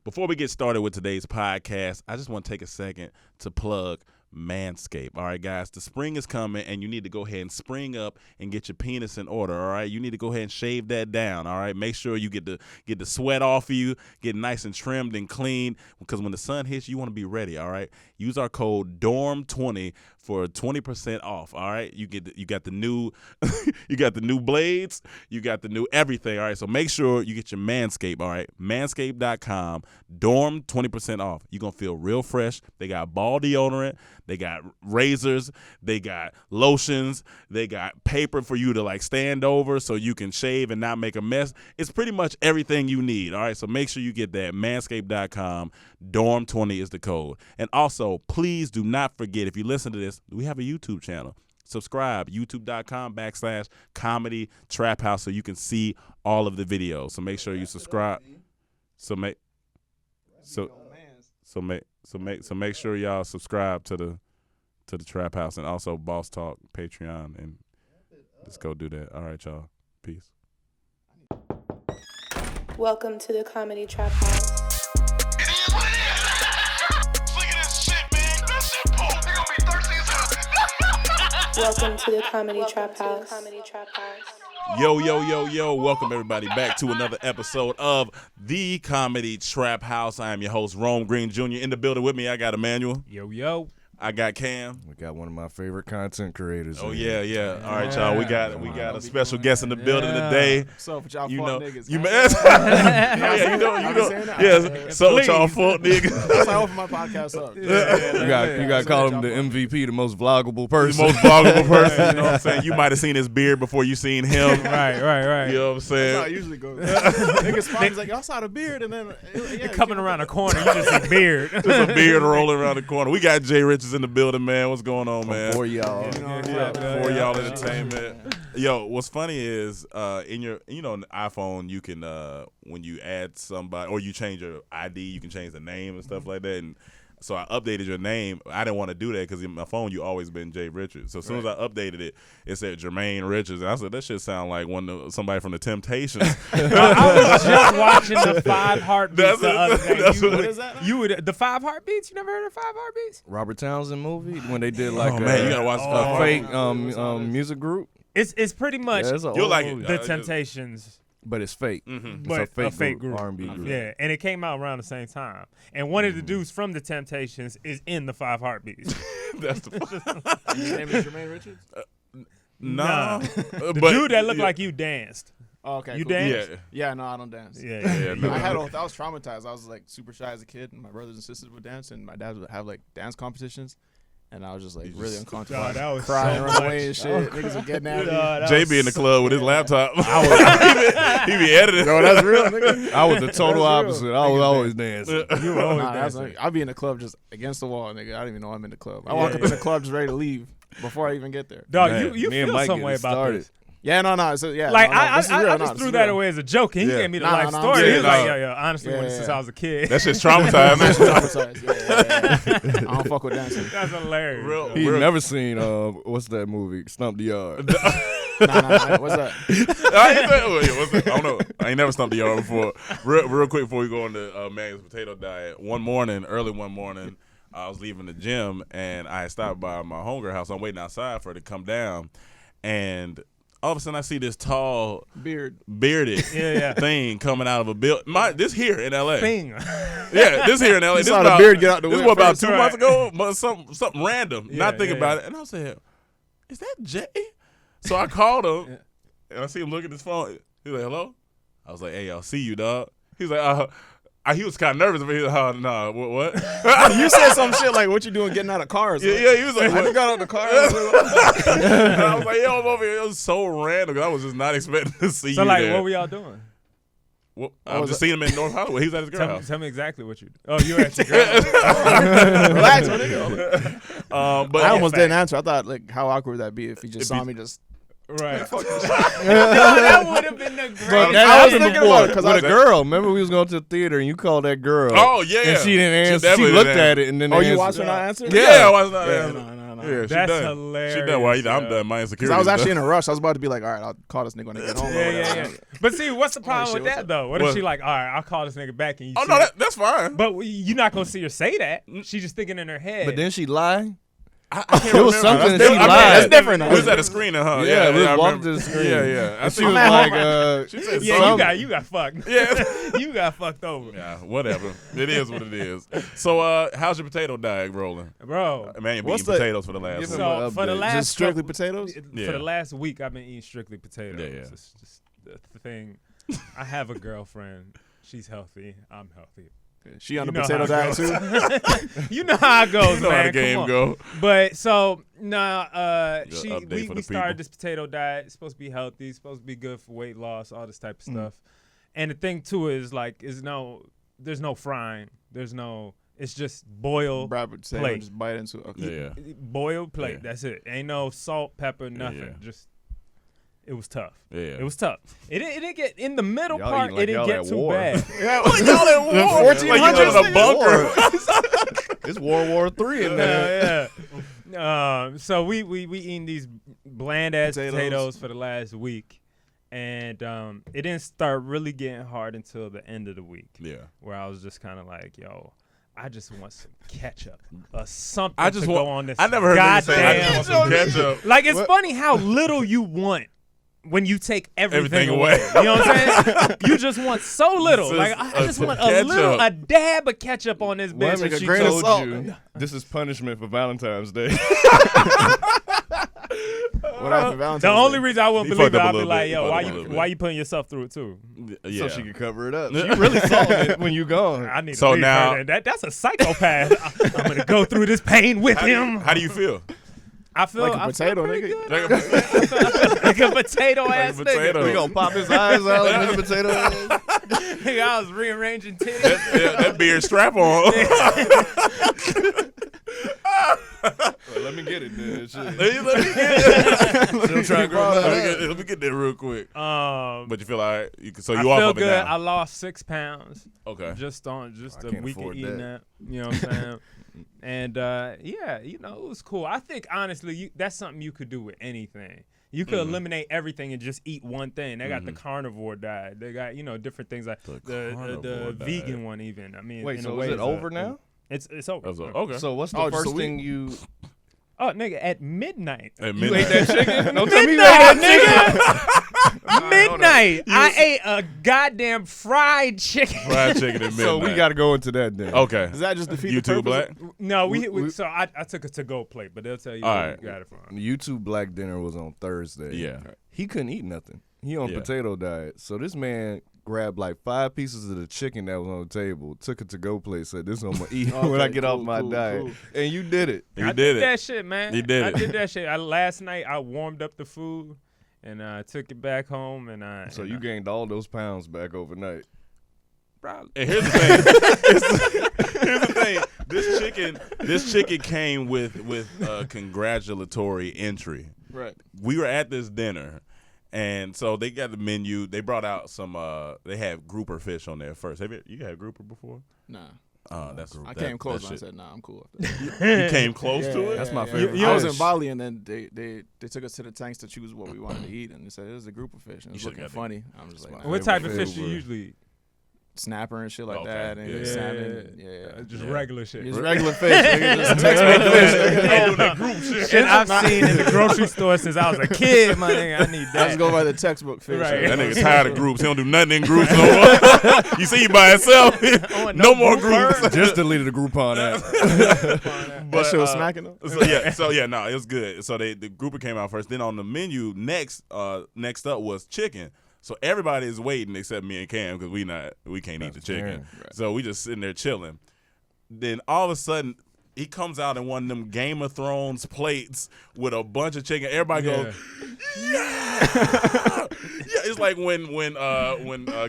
Before we get started with today's podcast, I just want to take a second to plug Manscaped. All right, guys, the spring is coming, and you need to go ahead and spring up and get your penis in order. All right, you need to go ahead and shave that down. All right, make sure you get the sweat off of you, get nice and trimmed and clean, because when the sun hits, you want to be ready. All right, use our code DORM20 for 20% off. All right, you got the new you got the new blades, you got the new everything. All right, so make sure you get your Manscaped. All right, manscaped.com, dorm 20% off. You're gonna feel real fresh. They got ball deodorant, they got razors, they got lotions, they got paper for you to like stand over so you can shave and not make a mess. It's pretty much everything you need. All right, so make sure you get that. Manscaped.com, dorm20 is the code. And also, please do not forget, if you listen to this, we have a YouTube channel. Subscribe, youtube.com/comedytraphouse, so you can see all of the videos. So make sure you subscribe. Make sure y'all subscribe to the Trap House, and also Boss Talk Patreon, and let's go do that. All right, y'all. Peace. Welcome to the Comedy Trap House. Welcome to the Comedy Trap House. Yo. Welcome everybody back to another episode of the Comedy Trap House. I am your host, Rome Green Jr. In the building with me, I got Emmanuel. Yo. I got Cam. We got one of my favorite content creators. Oh yeah. All right, y'all. We got a special guest in the building today. So with y'all you fuck know, niggas. you know. So with y'all fuck niggas. That's how I open my podcast up. You got to call him the MVP, the most vloggable person. The most vloggable person. You know what I'm saying? You might have seen his beard before you seen him. Right. You know what I'm saying? That's how it usually goes. Niggas spot like, y'all saw the beard, and then You're coming around the corner, you just see beard. Just a beard rolling around the corner. We got Jay Richards in the building, man. What's going on, man? For y'all. For y'all entertainment. Yo, what's funny is in your an iPhone, you can when you add somebody or you change your ID, you can change the name and stuff like that. And so I updated your name. I didn't want to do that because in my phone you always been Jay Richards. So as soon as I updated it, it said Jermaine Richards. And I said that shit sound like somebody from the Temptations. I was just watching the 5 Heartbeats the other day. What is that? The 5 Heartbeats? You never heard of 5 Heartbeats? Robert Townsend movie when they did like you gotta watch a fake music group. It's pretty much you'll like it. the Temptations. But it's fake. Mm-hmm. It's but a fake group. R&B group. Yeah, and it came out around the same time. And one of the dudes from the Temptations is in the 5 Heartbeats. That's the His name is Jermaine Richards? nah. The dude that looked like you danced. Oh, okay. You cool. dance? Yeah, no, I don't dance. Yeah. No. I was traumatized. I was like super shy as a kid, and my brothers and sisters would dance, and my dad would have like dance competitions. And I was just like really uncomfortable. God, that was crying, so running away much. and shit. Niggas were getting at me. Jay be in the club with his laptop. he be editing. No, that's real, nigga. I was the total opposite. I was always dancing. You were always dancing. Like, I'll be in the club just against the wall, nigga. I don't even know I'm in the club. I walk up in the club just ready to leave before I even get there. Dog, Man, you me and feel Mike some way getting about started. this. Yeah, no. So, yeah, Like, no, this is real. I No, just this threw is that real. away as a joke, and he gave me the life no, story. I'm He was saying, like, yo, honestly, Yeah. since I was a kid. That shit's traumatized. I'm actually traumatized. Yeah. I don't fuck with dancing. That's hilarious. He never seen what's that movie? Stump the Yard. Nah, what's that? I don't know. I ain't never stumped the yard before. Real quick before we go on the Maggie's potato diet. Early one morning, I was leaving the gym, and I had stopped by my homegirl house. I'm waiting outside for her to come down, and all of a sudden I see this tall bearded thing coming out of a building. This here in LA. Yeah, this here in LA. You saw the beard get out the way. This was about 2 months ago. Something random. Not thinking about it. And I said, is that Jay? So I called him, and I see him look at his phone. He's like, hello? I was like, hey, I'll see you, dog. He's like, he was kind of nervous, but he was like, nah, what? You said some shit like, what you doing getting out of cars? Yeah, he was like, I just got out of the car. And I was like, yo, I'm over here. It was so random, because I was just not expecting to see you So, like, there. what were y'all doing? Well, I just seen him in North Hollywood. He was at his girl house. Tell me exactly what you did. Oh, you were at your girl house. Relax, my nigga. But I almost didn't answer. I thought, like, how awkward would that be if he just saw me just... Right. That would have been the greatest. That I was happened thinking before about it, 'cause with a girl. Remember we was going to the theater and you called that girl. Oh, yeah. And she didn't answer. She definitely looked didn't at it and then Oh, you answered. watched her not answer? Yeah, I was not Yeah, answering. no. on. Yeah, she That's done. hilarious. She done. Well, I'm yo. done. My Because insecurity. I was actually in a rush. I was about to be like, all right, I'll call this nigga when I get home. or Yeah, whatever. yeah. But see, what's the problem shit, with what's that up? though? What if What? she like, all right, I'll call this nigga back and you Oh see no, it? that's fine. But you're not gonna see her say that. She's just thinking in her head. But then she lied. I can't It was remember. something That's that she different. lied. That's different. We was at a screening, huh? Yeah, we I walked remember. to the screen. Yeah. I And she think- was like, She said yeah, something. you got fucked. Yeah. You got fucked over, Yeah, whatever. It is what it is. So, how's your potato diet rolling? bro. Man, you've been What's eating the- potatoes for the last Give week. him So an for the update. last Just strictly couple- potatoes? Yeah. For the last week, I've been eating strictly potatoes. Yeah, yeah. It's just the thing. I have a girlfriend. She's healthy. I'm healthy. She on You the know potato how it diet too? You know how it goes, You know man. how the Come game on. go. But so You got an update we for the started people. this potato diet. It's supposed to be healthy. It's supposed to be good for weight loss, all this type of Mm. stuff. And the thing too is like, there's no frying. It's just boil, Grab a potato plate. and just bite into it. Okay. Yeah. boil plate. Yeah. That's it. Ain't no salt, pepper, nothing. yeah. Just it was tough. Yeah. It was tough. It didn't get in the middle Y'all part. eating like It didn't y'all get at too war. bad. Yeah, like y'all at war. 1400s in a bunker. It's World War III in there. Yeah. So we eating these bland ass Potatoes. potatoes for the last week, and it didn't start really getting hard until the end of the week, Yeah. where I was just kind of like, yo, I just want some ketchup or something I just to want. go on this. I never heard niggas say I goddamn. just want some ketchup. Like, it's funny how little you want when you take everything away. away. You know what I'm saying? You just want so little. Just Like, I just some want a ketchup. dab of ketchup on this What bitch. if a she grain of told salt. you this is punishment for Valentine's Day? What happened for Valentine's The only Day? reason I wouldn't He believe fucked it, up a I'd be little like, bit. yo, He why fucked up a little you bit. putting yourself through it too? Yeah. So she could cover it up. She really salted it when you gone. I need So to leave now- her there. That's a psychopath. I'm gonna go through this pain with him. How do you feel? I feel Like a I potato, feel pretty nigga. good. Like Like a potato ass a potato. nigga. We gonna pop his eyes out like a potato. Nigga, I was rearranging titties. that beard strap on. Well, let me get it then. Shit. Let me get She'll try to grow that up. let me get that real quick. But But you feel all right? So I you off feel of it good. now? I lost 6 pounds Okay. just I a can't week of afford eating that. that. You know what I'm saying? And yeah, it was cool. I think honestly, that's something you could do with anything. You could eliminate everything and just eat one thing. They got the carnivore diet. They got different things like the carnivore vegan diet. one even. I mean, Wait, in so a way is it it's over now? It's over. Okay. So what's the Oh, first so we- thing you? Oh, nigga, at midnight. At You midnight. ate that chicken? Don't tell me you ate Midnight, that nigga. Midnight. I ate a goddamn fried chicken. Fried chicken at midnight. chicken. So we got to go into that then. Okay. Does that just defeat You the too, purpose? Black? No, We- so I took a to-go plate, but they'll tell you All where right. you got it from. YouTube Black dinner was on Thursday. Yeah. He couldn't eat nothing. He on Yeah. potato diet. So this man grabbed like 5 pieces of the chicken that was on the table, took it to go plate, said, "This is what I'm gonna eat when I Okay, get off cool, my cool, diet." cool. And you did it. You I did it. that shit, man. You did I it. did that shit. Last night I warmed up the food and I took it back home and So you gained all those pounds back overnight. probably. And here's the thing. Here's the thing. This chicken came with a congratulatory entry. Right. We were at this dinner, and so they got the menu. They brought out some. They had grouper fish on there first. Have you had grouper before? Nah. That's I that- came close that and I shit. said, nah, I'm cool. After that. You came close to it. That's my Yeah, favorite I was in fish. Bali, and then they took us to the tanks to choose what we wanted to eat, and they said it was a group of fish, and it was should've looking got that. funny. I'm just like, my nah, What type of favorite fish you food. usually eat? snapper and shit like Okay, that, and yeah. salmon. Yeah. Just Yeah. regular shit. It's regular fish. Nigga, just textbook fish. Nigga. Shit I've seen in the grocery store since I was a kid, my nigga. I need I that. just go by the textbook fish. Right. That nigga tired of groups. He don't do nothing in groups no more. You see, he by himself. want no no more grouper. groups. Just deleted the Groupon app. That shit was smacking though. So yeah, no, it was good. So the grouper came out first. Then on the menu next up was chicken. So everybody is waiting except me and Cam because we can't eat the chicken. Right. So we just sitting there chilling. Then all of a sudden he comes out in one of them Game of Thrones plates with a bunch of chicken. Everybody goes, yeah. Yeah, it's like when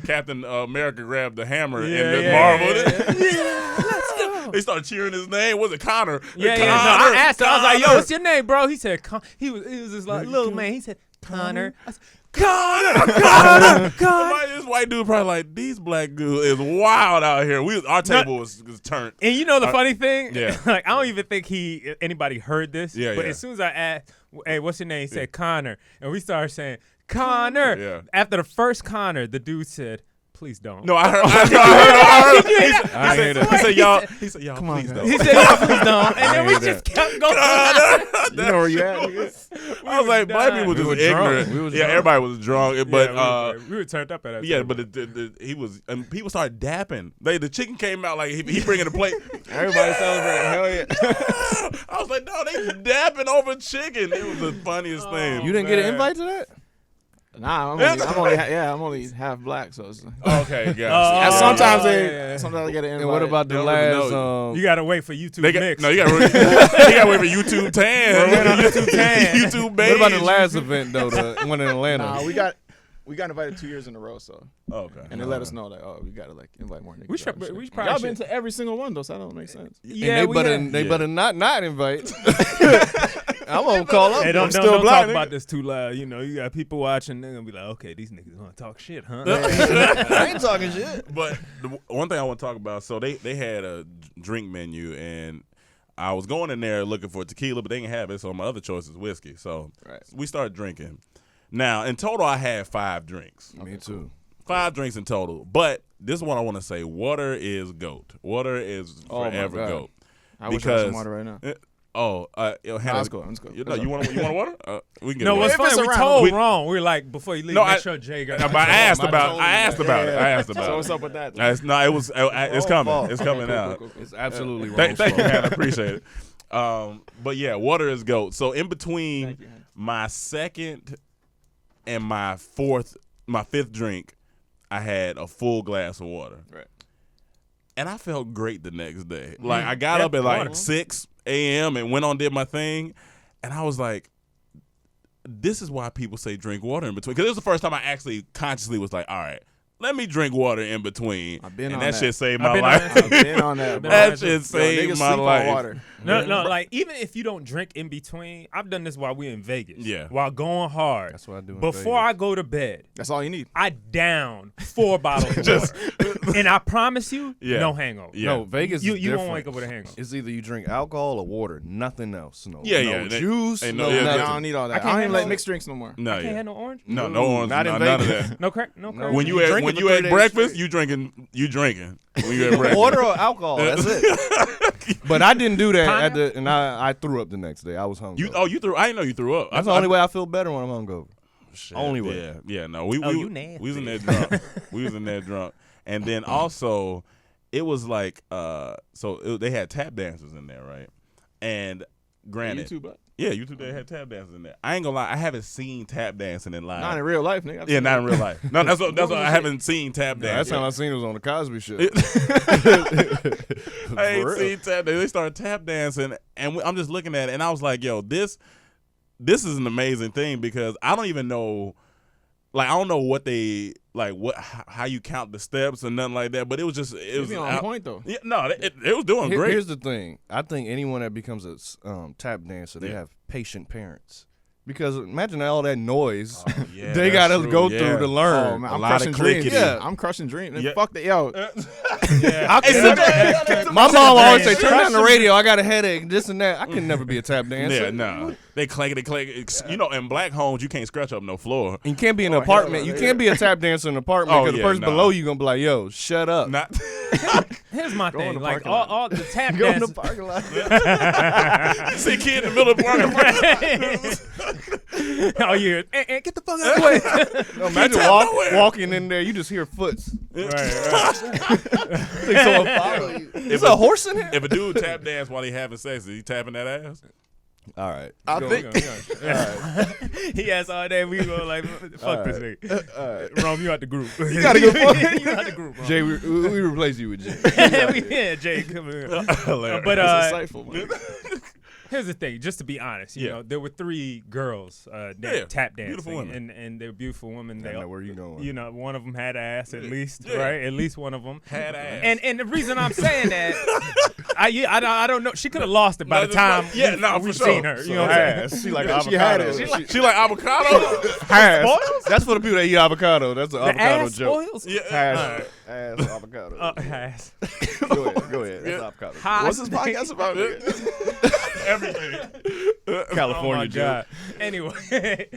Captain America grabbed the hammer in the Marvel. Let's go. They started cheering his name. Was it Connor? Yeah. No, Connor, I asked him. I was like, "Yo, Connor. what's your name, bro?" He said, he was this like little man. He said, "Connor." I said, Connor. This white dude probably like, these black dudes is wild out here. Our table was turned. And you know the funny thing? Yeah. Like, I don't even think anybody heard this. Yeah, but yeah. as soon as I asked, hey, what's your name? He said Connor. And we started saying, Connor. Yeah. After the first Connor, the dude said, please don't. No, I heard. He said, y'all. He said, y'all, please don't. He said, y'all, please don't. And then we just kept going. You know where you at, nigga? I was like, black people We just were drunk. ignorant. We was Yeah, drunk. everybody was drunk. But we were turned up at that yeah, time. but he was, and people started dapping. The chicken came out like he bringing the plate. Everybody celebrating. Hell yeah. I was like, no, they dapping over chicken. It was the funniest thing. You didn't get an invite to that? Nah, I'm only half black, so it's Okay, Oh, guys. sometimes yeah. sometimes I get an invite. And what about the Don't last? know. You got to wait for YouTube They got, mix. no, you got to wait for YouTube tan. YouTube tan. YouTube beige. What about the last event though? The one in Atlanta. Nah, we got invited 2 years in a row, so Okay. and they let us know like, oh, we gotta like invite more niggas. We should Y'all probably been to every single one though, so that don't make sense. Yeah, and they better not invite. I'm gonna call up. Hey, don't still talk black, nigga. about this too loud. You know, you got people watching. They're gonna be like, okay, these niggas gonna talk shit, huh? I ain't talking shit. But the one thing I want to talk about, so they had a drink menu, and I was going in there looking for tequila, but they didn't have it, so my other choice is whiskey. So we started drinking. Now, in total, I had 5 drinks. Me too. 5 drinks in total. But this is what I want to say. Water is GOAT. Water is Oh, my forever God. GOAT. I wish I had some water right now. Hannah, let's go. Let's go. You want water? We can get No, it. what's If it's funny? We around, told we- wrong. We were like, before you leave, No, make I- sure Jay got. But I asked about it. So what's up with that? It was. It's coming. It's coming out. It's absolutely wrong. Thank you, man. I appreciate it. But yeah, water is GOAT. So in between my second and my fifth drink, I had a full glass of water. Right. And I felt great the next day. Like I got up at like 6 a.m. and went on did my thing, and I was like, this is why people say drink water in between. Because it was the first time I actually consciously was like, all right, let me drink water in between. I've been and on that that. shit saved I've my been on life. I've been on that. Bro. That shit Niggas saved my sleep on life. water. No, like even if you don't drink in between, I've done this while we're in Vegas. Yeah. While going hard. That's what I do. Before I go to bed, That's all you need. I down 4 bottles of water. And I promise you, Yeah. no hangover. Yeah. No, Vegas. You is won't different. wake up with a hangover. It's either you drink alcohol or water, nothing else. No, Yeah, no yeah, they- juice, ain't no, no- yeah, I nothing. don't need all I that. I, can't don't even handle like it. mixed drinks no more. No, Can't yeah. have no orange? No orange, Not in none of Vegas. that. No crack? No crack? When you You ate drinking when for you 3 ate days breakfast, straight. you drinking. When you ate breakfast. Water or alcohol. That's it. But I didn't do that Pineapple? and I threw up the next day. I was hungry. You threw. I didn't know you threw up. That's the only way I feel better when I'm hungover. Shit, only way. Yeah. No, we you nasty. we was in there drunk. We was in there drunk, and then also it was like they had tap dancers in there, right? And granted, You too, but yeah, you two they had tap dancers in there. I ain't gonna lie, I haven't seen tap dancing in live. not in real life, nigga. Yeah, not in real life. No, that's what I haven't seen tap Yeah, that's dancing. how I seen it was on the Cosby Show. I ain't For real. seen tap dance. They started tap dancing, and I'm just looking at it, and I was like, "Yo, this is an amazing thing because I don't even know, like, I don't know what they like, how you count the steps and nothing like that. But it was just it was be on point though. Yeah, no, it was doing great. Here's the thing. I think anyone that becomes a tap dancer, they have patient parents. Because imagine all that noise Yeah, they that's got to true, go yeah. through to learn. Oh, man, A I'm lot of crushing dreams. clickety. Yeah, I'm crushing dreams. Yeah. Fuck that, yo. My mom always say, turn on the radio. I got a headache, this and that. I can never be a tap dancer. Yeah, no, they clankety clank. You know, in black homes, you can't scratch up no floor. And you can't be in an apartment. You can't be a tap dancer in an apartment Oh, because yeah, the person nah. below you going to be like, yo, shut up. Not. Here's my in thing. the Like, parking lot. all the tap Go in the dances. parking lot. You see a kid in the middle of the parking. Oh, yeah. Get the fuck out of the way. No, imagine tap nowhere. walking in there, you just hear foots. Right. Think someone follow you. Is a horse in here? If a dude tap dance while he having sex, is he tapping that ass? All right. I think He asked all day. We go like, fuck this nigga. Rome, you out the group. You gotta go fuck. You out the group, Rome. Jay, we replace you with Jay. Yeah, Jay, come here. Hilarious. But it's insightful, man. Here's the thing, just to be honest, you know, there were 3 girls tap dancing, beautiful women. and they're beautiful women. I know where you going. You know, one of them had ass at least, right? At least one of them Had ass. And the reason I'm saying that, I don't know. She could have lost it by the time we've seen her. You know what I'm saying? She like She had avocado. it. She like avocado? Spoils? That's for the people that eat avocado. That's an The avocado ass joke. spoils? Ass avocado. Ass. Go ahead. That's avocado. What's this podcast about? Everything. California Oh my joke. God. Anyway,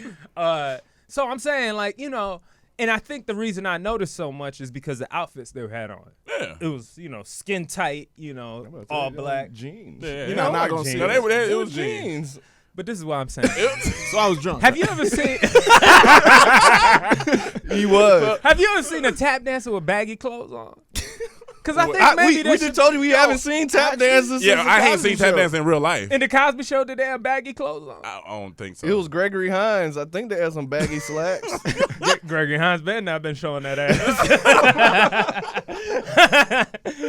so I'm saying, like, you know, and I think the reason I noticed so much is because the outfits they had on. Yeah. It was, you know, skin tight, you know, all black. jeans. Yeah. You're not gonna see No, it. it was jeans. But this is what I'm saying. So I was drunk. Have you ever seen? He was. Have you ever seen a tap dancer with baggy clothes on? Because I think maybe we they just told you we haven't seen tap dances. Yeah, since the I ain't Cosby seen tap Show. dancing in real life. in the Cosby Show did they have baggy clothes on? I don't think so. It was Gregory Hines. I think they had some baggy slacks. Gregory Hines better not been showing that ass.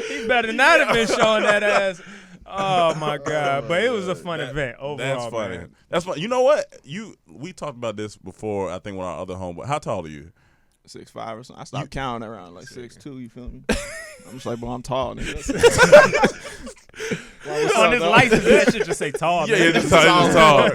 He better not have been showing that ass. Oh my God! But it was a fun event overall. That's funny. Man. That's funny. You know what? We talked about this before. I think with our other homeboy. How tall are you? 6'5" or something. I stopped counting around like 6'2". You feel me? I'm just like, boy, I'm tall, nigga. On his license, that should just say tall. Yeah, man. it's tall.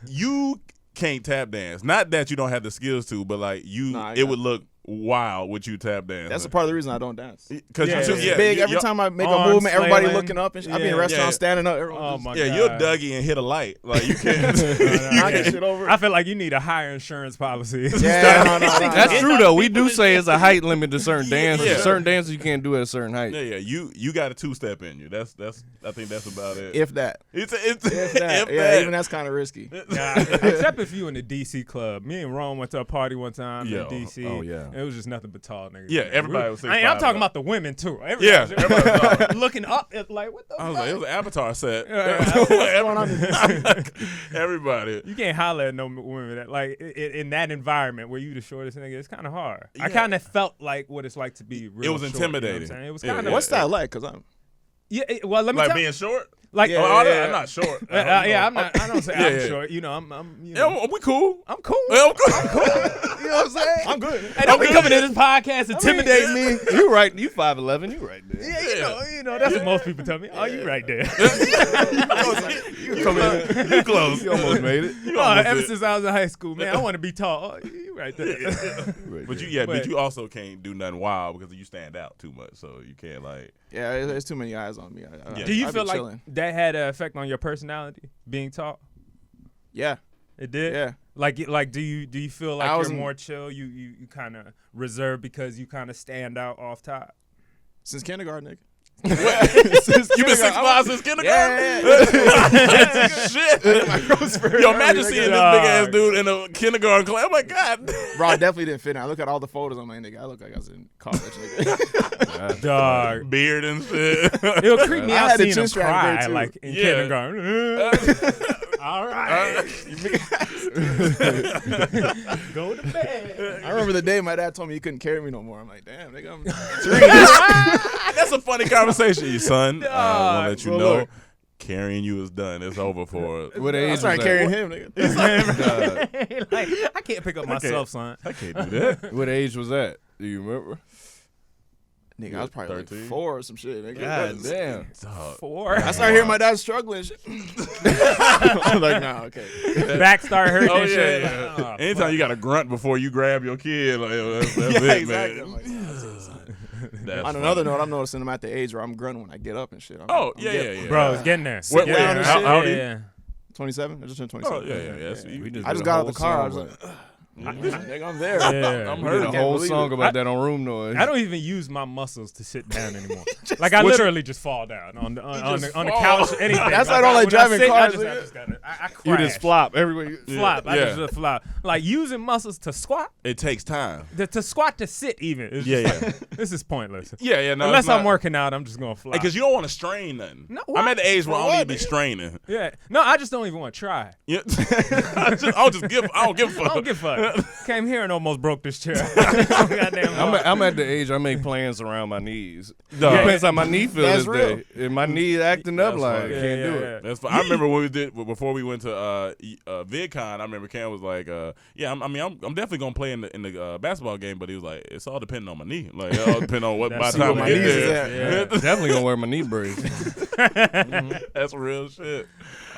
You can't tap dance. Not that you don't have the skills to, but like you, Nah, I it got would look wild with you tap dancing. That's a part of the reason I don't dance. Because Yeah, you yeah, yeah, Big you- every time I make a arms movement, everybody flailing. looking up and shit. I be in Yeah. a restaurant Yeah. standing up. Everyone Oh just- my Yeah, God. you're Dougie and hit a light. Like you can't. knock that shit over. I feel like you need a higher insurance policy. Yeah, no. That's true though. We do say it's a height limit to certain dances. Yeah. Certain dances you can't do at a certain height. Yeah. You got a 2-step in you. That's. I think that's about it. If that. It's If that. if Yeah, that. even that's kind of risky. Nah, except if you in the DC club. Me and Rome went to a party one time Yeah. in DC. Oh, yeah. And it was just nothing but tall niggas. Yeah, man. everybody was 6'5", I'm talking though. about the women too. Yeah, Everybody everybody was looking up at like what the I was fuck? like, it was an Avatar set. Yeah. Everybody. You can't holler at no women that like in that environment where you the shortest nigga. It's kind of hard. I Yeah. kind of felt like what it's like to be real. It was short, you know what I'm intimidating. saying? It was Yeah, kind of yeah. What's that like? Because I'm. well, let me Like tell being short? like Yeah, I'm not short. yeah, I'm not. I don't say Yeah, I'm yeah. short. You know, I'm. You Yeah, know, we cool. I'm cool. Yeah, I'm cool. You know what I'm saying? I'm good. Hey, don't be coming to this podcast intimidating me. You right. You 5'11". You right there. Yeah, you know, that's what most people tell me. Oh, you right there. You close. You close. You almost made it. You Oh, almost ever did. since I was in high school, man, I want to be tall. Oh, you right there. But But- you also can't do nothing wild because you stand out too much, so you can't like. Yeah, there's too many eyes on me. Yeah. Do you I feel be like chilling. that had an effect on your personality, being tall? Yeah. It did. Yeah. Like do you feel like I you're wasn't- more chill? You kind of reserved because you kind of stand out off top. Since kindergarten, nigga. You been 6'5" since kindergarten? Shit. Yo, imagine seeing this big ass dude in a kindergarten class. Oh my God. Bro, I definitely didn't fit in. I look at all the photos. I'm like, nigga, I look like I was in college, nigga. Dog. Beard and shit. It'll creep me I out had a seeing chin him strap there, cry too. like in Yeah. kindergarten. All right. Go to bed. I remember the day my dad told me he couldn't carry me no more. I'm like, damn, nigga, I'm That's a funny conversation, you son. I want to let you Well, know. look. Carrying you is done. It's over for. What age I was started that? carrying him, nigga. Like, I can't pick up myself, son. I can't do that. What age was that? Do you remember? Nigga, I was probably 13? like 4 or some shit, nigga. God damn. Dog. 4. I started hearing my dad struggling. And shit. I'm like, nah, okay. Back start hurting Oh and yeah, shit. yeah. Oh, Anytime you got to grunt before you grab your kid, like that's Yeah, it, exactly. man. I'm like, nah, that's it, son. That's On another note, I'm noticing I'm at the age where I'm grunting when I get up and shit. Oh yeah, yeah. Bro, it's getting there. Wait, Getting wait, there. how old are you? Yeah. 27? I just turned Oh 27. yeah, yeah. So you- We I did just a got out whole the car. I was song like, about- nigga, I'm there. Yeah. I'm We did hurt. a whole believe song it. about that on Room Noise. I don't even use my muscles to sit down anymore. Like I What you- literally just fall down on the just on the fall. couch. Anything. That's why I don't like when driving sit, cars, I nigga. just gotta, I crash. You just flop everywhere. Flop. I Yeah. just flop. Like using muscles to squat, It takes time. to squat to sit even. It's Yeah, just yeah. like, this is pointless. Yeah, yeah. No, Unless it's not. I'm working out, I'm just gonna flop. Because you don't want to strain nothing. No, I'm why? at the age where I For don't need what, to be nigga? straining. Yeah. No, I just don't even want to try. Yeah. I don't give a fuck. I don't give a fuck. Came here and almost broke this chair. Goddamn. I'm at the age I make plans around my knees. No. Depends how my knee feels That's this day. And my knee acting up That's like funny. can't do it. That's fine. I remember when we did before we went to VidCon. I remember Cam was like, I'm definitely gonna play in the basketball game, but he was like, it's all depending on my knee. Like it all depends on what by the time my I get knees is there. at. Definitely gonna wear my knee brace. That's real shit.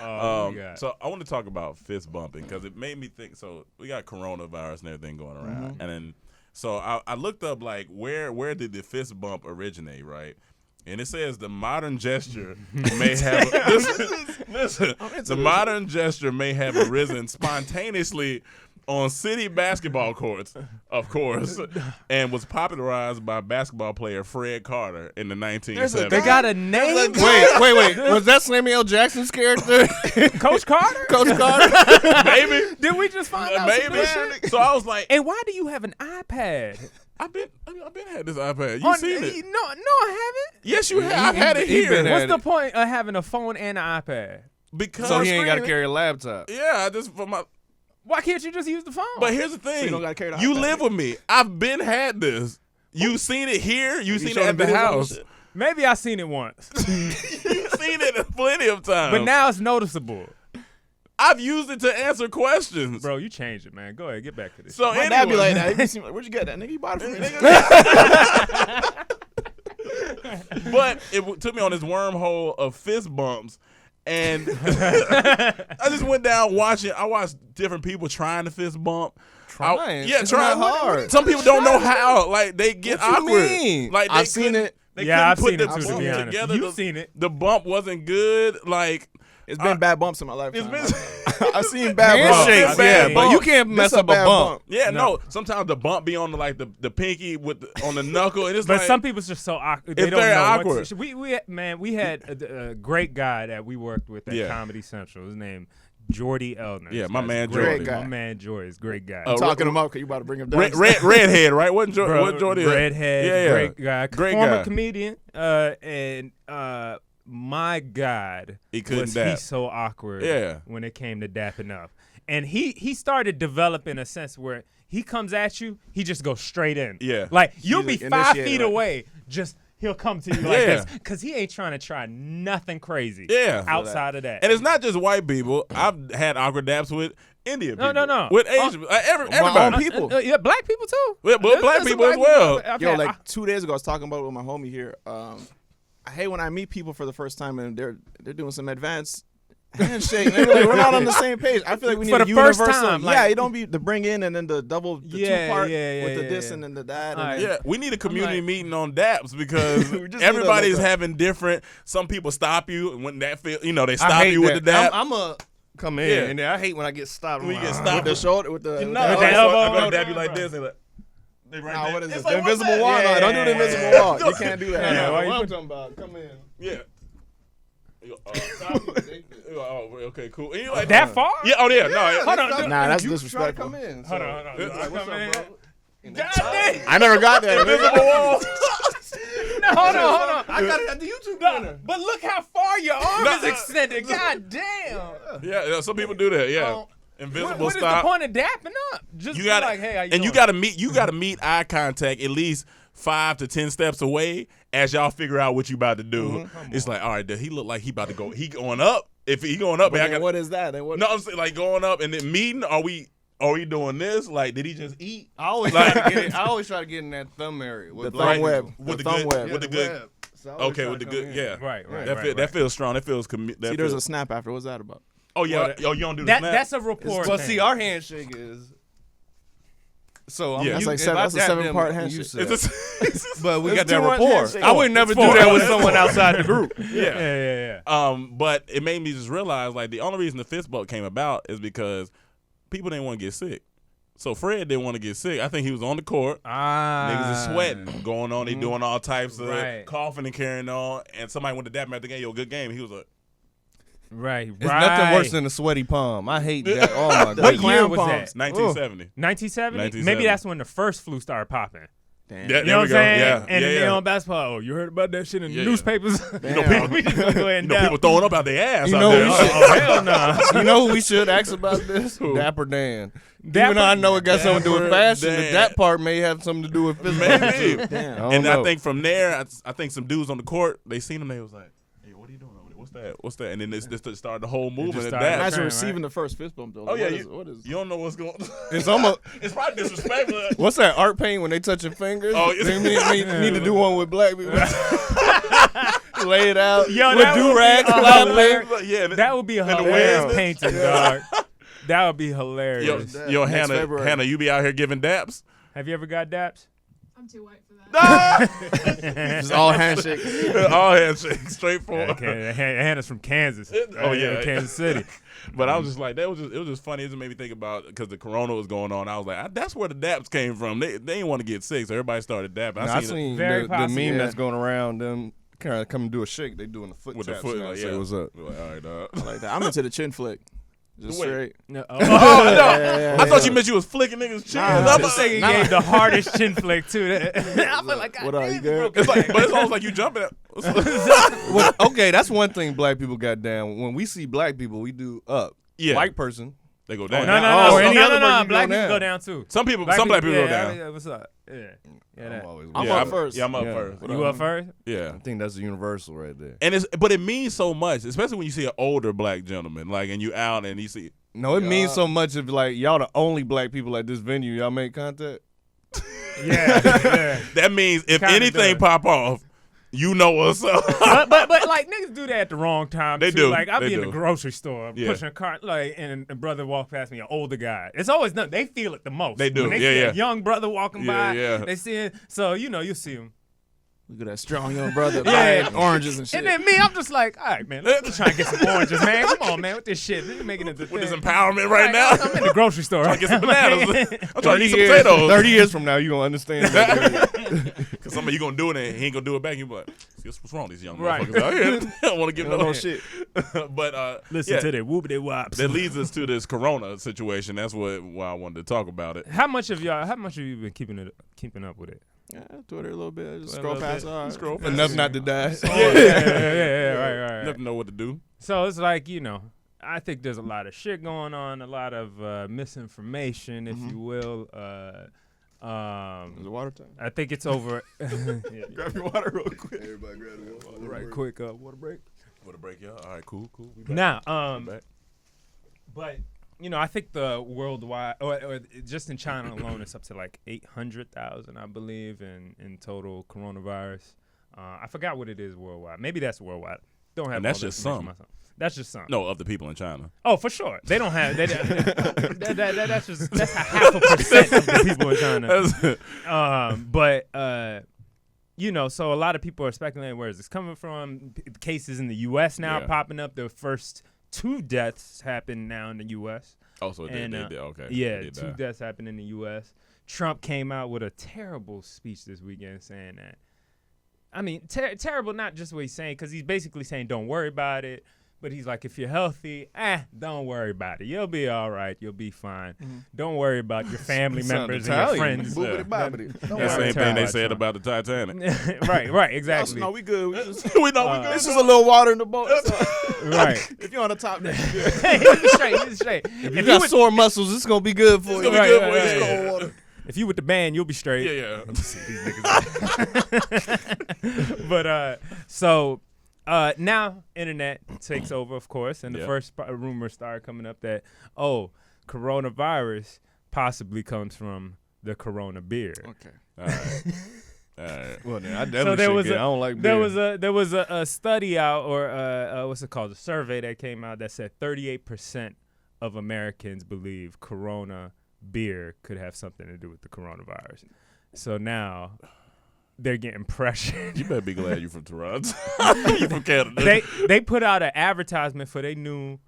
Oh, my God. So I want to talk about fist bumping because it made me think. So we got coronavirus and everything going around, and then so I looked up like where did the fist bump originate, right? And it says the modern gesture may have listen, the modern gesture may have arisen spontaneously on city basketball courts, of course, and was popularized by basketball player Fred Carter in the 1970s. They got a name? Wait. Was that Samuel L. Jackson's character? Coach Carter? Coach Carter? Maybe. Did we just find out some Maybe. new shit? So I was like, And why do you have an iPad? I've been had this iPad. You seen it? No, I haven't. Yes, you have. I've had it he been here. at What's the point of having a phone and an iPad? Because So he ain't got to carry a laptop. Yeah, I just for my. Why can't you just use the phone? But here's the thing. you don't gotta carry the You iPad. live with me. I've been had this. You seen it here. You seen it showed at the videos on house. shit? Maybe I seen it once, You've seen it plenty of times. but now it's noticeable. I've used it to answer questions. Bro, you changed it, man. Go ahead, get back to this. So My anyway, dad be like that. He be seem like, where'd you get that, nigga? You bought it from me, nigga. but it took me on this wormhole of fist bumps. And I just went down watching. I watched different people trying to fist bump. Trying? Yeah, It's trying. not hard. Some people don't know how. Like they get What you awkward. mean? Like they I've seen couldn't- it. They Yeah, I've couldn't seen put it the too, to be bump honest. together. You've seen it. The bump wasn't good. Like It's been bad bumps in my lifetime. it's been. I've seen bad Handshakes, bumps. bad yeah, but bump. you can't mess This a up a bad bump. Yeah, no. Sometimes the bump be on the pinky with on the knuckle, and it's But like some people's just so awkward. They It's don't very know awkward. What to, we had a great guy that we worked with at Yeah. Comedy Central. His name Jordy Elner. Yeah, my man great Jordy. guy. My man Jordy is a great guy. Talking him up because you about to bring him down. Redhead, right? What Jordy? Redhead, Yeah. great guy, Great former guy. comedian, and my God, He couldn't was dap. he so awkward Yeah. when it came to dapping up. And he started developing a sense where he comes at you, he just goes straight in. Yeah. Like you'll be He's 5 initiated, feet right? away, just he'll come to you like Yeah. this because he ain't trying to try nothing crazy. Yeah. outside of that. And it's not just white people. I've had awkward daps with Indian people. No. With Asian, everybody. own people. Yeah, black people too. But black There's some people as well. I've Yo, had- like 2 days ago, I was talking about it with my homie here. I hate when I meet people for the first time and they're doing some advanced handshake. And they're like, we're not on the same page. I feel like we need For a the first universal. time, yeah, like- you don't be the bring in and then the double, the Yeah, two part yeah, with the yeah, this yeah. and then the that. All And right. then, Yeah, we need a community like- meeting on daps because We just need everybody's to look up. having different. Some people stop you and when that feel, they I stop hate you with the that. dap. I'm a come in, Yeah. and then I hate when I get stopped. When you get Wow. stopped. with the shoulder, with the. No, With the elbow. I'm gonna Oh, dab you yeah, like bro. this. And like, they right Nah, there. what is It's this? like, The what's invisible that? wall? No, don't do the Yeah. invisible wall. You can't do that. Yeah, No. why What you I'm put- talking about? Come in. Yeah. Oh, okay, cool. And you like that far? Yeah. Oh, yeah. No. Hold on. Nah, that's You try to disrespectful. come in. Hold on. It's like, What's Come up, in. bro? God damn. I never got that. invisible wall. No, hold on. I got it at the YouTube No, corner. but look how far your arm No, is extended. God damn. Yeah. Some people do that. Yeah. Well, Invisible What is the stop. point of dapping up? Just You be gotta, like, hey, how you and doing? you gotta meet eye contact at least 5 to 10 steps away as y'all figure out what you about to do. It's like, all right, does he look like he about to go? He going up? If he going up, But man, I then got what is that? Then what? no. I'm saying like going up and then meeting. Are we doing this? Like, did he just eat? I always Like- try to get in that thumb area. The With thumb like, web. with The the thumb good- web. with the good- So I always Okay, try with to the come good, in. yeah, Right. That feels strong. That feels See, that there's a feels, snap after. What's that about? oh yeah, Well, you don't do the That snap. that's a rapport. Well, thing. see, our handshake is. So I'm Yeah. That's you- like if seven- I that's a dap 7-part them, handshake. you said. It's But we It's got that too much rapport. handshake. I would never do Four. that with someone outside the group. yeah. But it made me just realize like the only reason the fist bump came about is because people didn't want to get sick. So Fred didn't want to get sick. I think he was on the court. Niggas is sweating, going on. They doing all types of Right. coughing and carrying on. And somebody went to dap him at the game. Yo, good game. He was like, Right. It's nothing worse than a sweaty palm. I hate that. Oh my What god. year clown was palms. that? 1970. 1970? 1970. Maybe that's when the first flu started popping. Damn. Yeah, You know there what we I'm go. saying? Yeah, And yeah, then yeah. on basketball, oh, you heard about that shit in the Yeah, yeah. newspapers? Damn. We just gonna go ahead and People throwing up out their ass. You out know there. we Oh, should- hell no. You know who we should ask about this? Who? Dapper Dan. Dapper- Even though I know it got something to do with Dapper fashion, Dan. that part may have something to do with physical. Maybe. Damn. And know. I think from there, I think some dudes on the court, they seen him. They was like, "Hey, what are you doing over there? What's that?" And then this started the whole movement. Of started that. Imagine Right. receiving the first fist bump though. Oh Like, yeah, what is you don't know what's going. It's almost. It's probably disrespectful. What's that art paint when they touch your fingers? Oh, They need to do one with black people. Lay it out. Yo, with that would be do-rags, hilarious. clapping. Yeah, That would be a and the hilarious wind. painting, dog. That would be hilarious. Yo, Next Hannah, February. you be out here giving daps? Have you ever got daps? I'm too white for that. Just all handshakes. All handshakes, straightforward. Okay, Hannah's from Kansas. Oh, yeah. Kansas City. But I was just like, it was just funny. It just made me think about, because the corona was going on. I was like, that's where the daps came from. They didn't want to get sick, so everybody started dapping. I seen Very the possible, meme yeah. that's going around. Them kind of come and do a shake. They doing the foot with the taps foot. now. Like, Say yeah. what's up? We're like, all right, dog. I like that. I'm into the chin flick. Just Wait. straight. No, Oh, no. yeah, I thought yeah. you meant you was flicking niggas' chins. Nah, I'm This like, nigga gave the hardest chin flick to that. I feel like, What God up, damn, you good? it's like, but it's almost like you jumping. Well, okay, that's one thing black people got down. When we see black people, we do up. Yeah. White person. They go No, down. no, Oh, no, any no, other no, person black go people down. go down too. Some people go yeah, down. yeah, what's up? Yeah, I'm that. always I'm yeah, up first. Yeah, I'm up Yeah. first. You up first? Yeah. I think that's a universal right there. And but it means so much, especially when you see an older black gentleman, like, and you out and you see. No, it means so much if like y'all the only black people at this venue. Y'all make contact. Yeah, yeah. That means if Kinda anything does. pop off, you know what's up. but like niggas do that at the wrong time. They too. do. Like I They be in do. the grocery store Yeah. pushing a cart, like, and a brother walk past me, an older guy. It's always nothing. They feel it the most. They do. When they Yeah, see yeah. a young brother walking Yeah, by. yeah. They see it. So you see him. Look at that strong young brother Yeah. buying oranges and shit. And then me, I'm just like, all right, man, let's try and get some oranges, man. Come on, man, with this shit. Let's make it into With this thing. empowerment right now. I'm in the grocery store. Trying to get some bananas. I'm trying to eat some 30 potatoes. 30 years from now, you gonna understand. that. Because somebody you gonna do it and he ain't gonna do it back. You be like, see, what's wrong with these young Right. motherfuckers out here? They don't want to give No, no no shit. But Listen yeah, to that whoopity wops. that leads us to this corona situation. That's why I wanted to talk about it. How much have you been keeping up with it? Yeah, Twitter a little bit. I just A scroll little past. bit. All right. Scroll past. Enough not to die. Yeah, right. Never know what to do. So it's like, I think there's a lot of shit going on, a lot of misinformation, if you will. Is it water time? I think it's over. Grab your water real quick. Everybody grab the water. Right, quick water break. For the break, y'all. All right, cool. We back. Now, We back. but I think the worldwide, or just in China alone, it's up to like 800,000, I believe, in total coronavirus. I forgot what it is worldwide. Maybe that's worldwide. Don't have. And that's all the just information some. myself. That's just some. No, of the people in China. Oh, for sure. They don't have. That's a half a percent of the people in China. So a lot of people are speculating where is this coming from. Cases in the U.S. now Yeah. popping up. The first 2 deaths happened now in the U.S. Also, they And, did. Okay. Yeah, They did 2 that. deaths happened in the U.S. Trump came out with a terrible speech this weekend saying that. I mean, terrible, not just what he's saying, because he's basically saying don't worry about it. But he's like, if you're healthy, don't worry about it. You'll be all right. You'll be fine. Don't worry about your family members and your friends. Boobity bobbity. That Yeah, same I'm thing they terrible, said Trump. about the Titanic. right, exactly. No, we good. We just, we know we good. it's just a little water in the boat. Right. If you're on the top, then you good. He's straight. If you got sore muscles, it's gonna be good for It's you. gonna be good for you. right, Yeah, right. yeah. If you with the band, you'll be straight. Yeah. But now internet takes over, of course, and the Yeah. first rumors started coming up that coronavirus possibly comes from the Corona beer. Okay. All right. Well, then I So definitely there should was get. I don't like beer. there was a study out, or what's it called, a survey that came out that said 38% of Americans believe Corona beer could have something to do with the coronavirus. So now they're getting pressured. You better be glad you from Toronto. You from Canada. They put out an advertisement for their new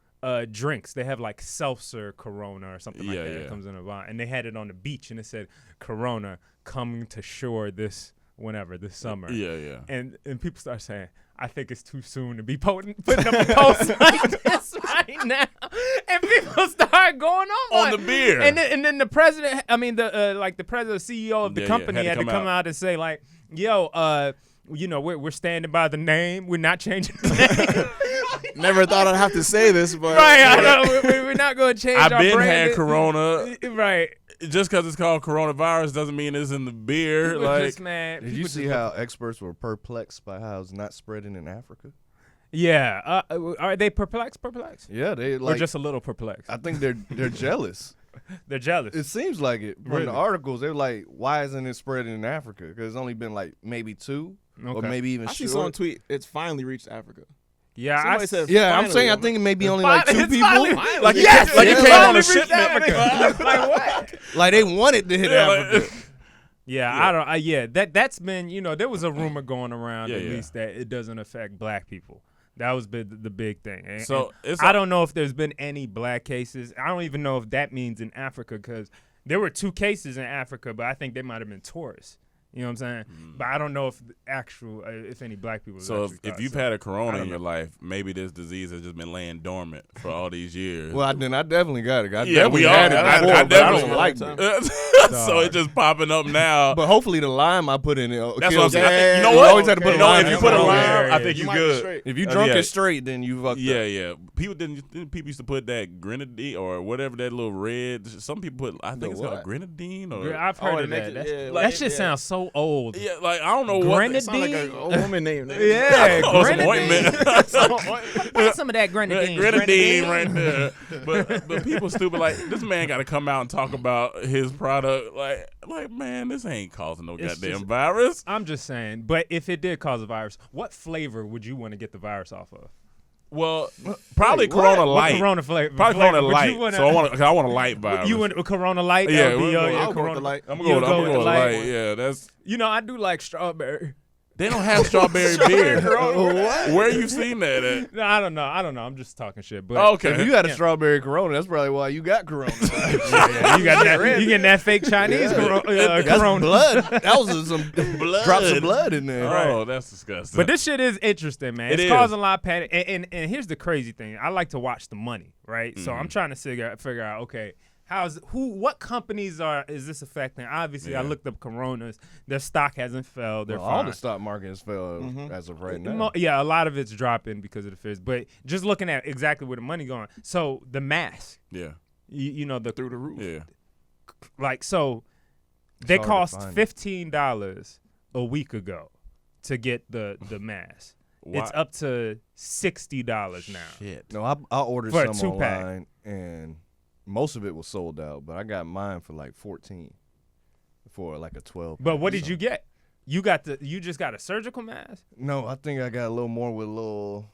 drinks. They have like seltzer Corona or something like Yeah, that. yeah. It comes in a bottle, and they had it on the beach, and it said Corona coming to shore this whenever this summer. Yeah. And people start saying, I think it's too soon to be putting up a post like this right now. And people start going On the beer. And then the president, the president, CEO of the company had to come out and say, like, yo, we're standing by the name. We're not changing the name. Never thought I'd have to say this, but Right, I know. We're not going to change our I've been brand. had Corona. Right. Just because it's called coronavirus doesn't mean it's in the beer. People Like, just, man, Did you see how experts were perplexed by how it's not spreading in Africa? Yeah. Are they perplexed? Yeah, they Or like. just a little perplexed? I think they're jealous. They're jealous. It seems like it. From Really? the articles, they're like, why isn't it spreading in Africa? Because it's only been like maybe 2 or Okay. maybe even I see short. someone tweet, it's finally reached Africa. Yeah, Somebody said Yeah, I'm finally. saying I think it may be only like 2 It's people. finally- like it Yes, came- like it it's came on finally a reached shipment. Africa. Like what? Like they wanted to hit Africa. Yeah, I don't. That's been, there was a rumor going around Yeah, at yeah. least that it doesn't affect black people. That was the big thing. And, So and it's I don't know if there's been any black cases. I don't even know if that means in Africa, because there were 2 cases in Africa, but I think they might have been tourists. You know what I'm saying? But I don't know if if any black people. So if you've had a I corona don't in your know. life, maybe this disease has just been laying dormant for all these years. Well, I definitely got it. I Yeah, definitely we all had it got it. before, I but I definitely don't like had it. it. So it's just popping up now. But hopefully the lime I put in it That's what I'm kills saying. it. I think, you know You what? always have to put a lime if you in put a it. lime, Yeah, I think you you're might be good. straight. If you drunk yeah. it straight, then you fucked Yeah, up. People people used to put that grenadine or whatever that little red. Some people put. I think it's called what? grenadine or. Yeah, I've Oh, heard it of makes that. it- That's- yeah, that like- shit yeah. sounds so old. Yeah, like I don't know what. Grenadine? Sound like an old woman name. Yeah, Oh, some grenadine. ointment. Put some of that grenadine. Grenadine right there. But people stupid. Like this man got to come out and talk about his product. Like man, this ain't causing no It's goddamn just- virus. I'm just saying, but if it did cause a virus, what flavor would you want to get the virus off of? Well, probably Corona What Light. Corona flavor? Probably Corona would you Light. wanna- So I want a light virus. You want a Corona Light? Yeah, That would be we'll your go- I'll go with Corona the light. I'm You'll going go to with the light. light? Yeah, that's. I do like strawberry. They don't have strawberry beer. What? Where you seen that at? No, I don't know. I'm just talking shit. But Okay. If you had a strawberry Corona, that's probably why you got Corona. yeah, you got that. You getting that fake Chinese That's Corona. blood. That was some drops of blood in there. Oh, that's disgusting. But this shit is interesting, man. It It's is. causing a lot of panic. And here's the crazy thing. I like to watch the money, right? So Mm-hmm. I'm trying to figure out, okay, what companies is this affecting? Obviously, I Yeah. looked up Coronas. Their stock hasn't fell. They're Well, all fine. the stock market has fell as of right now. Yeah, a lot of it's dropping because of the fears. But just looking at exactly where the money going. So the mask, yeah, the Through the roof. yeah. like so they hard to cost find. $15 a week ago to get the mask. It's Why- up to $60 now. Shit. No, I ordered For a some 2-pack. online, and most of it was sold out. But I got mine for like 14 for like a 12. But what did you get? You just got a surgical mask? No, I think I got a little more with a little.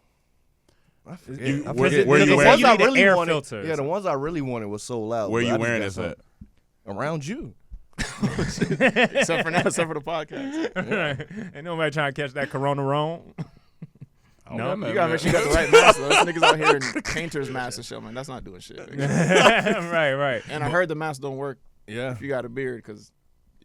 I forget. You- I where- forget. where you the wearing- ones You I need an really air wanted, filter. yeah, the ones I really wanted was sold out. Where but you I just wearing got this some at? Around you. Except for now, except for the podcast. Ain't nobody trying to catch that corona wrong. No, You gotta make sure you got the right mask. Though. Those niggas out here in painters masks and shit, man. That's not doing shit. right. And I heard the masks don't work Yeah. if you got a beard because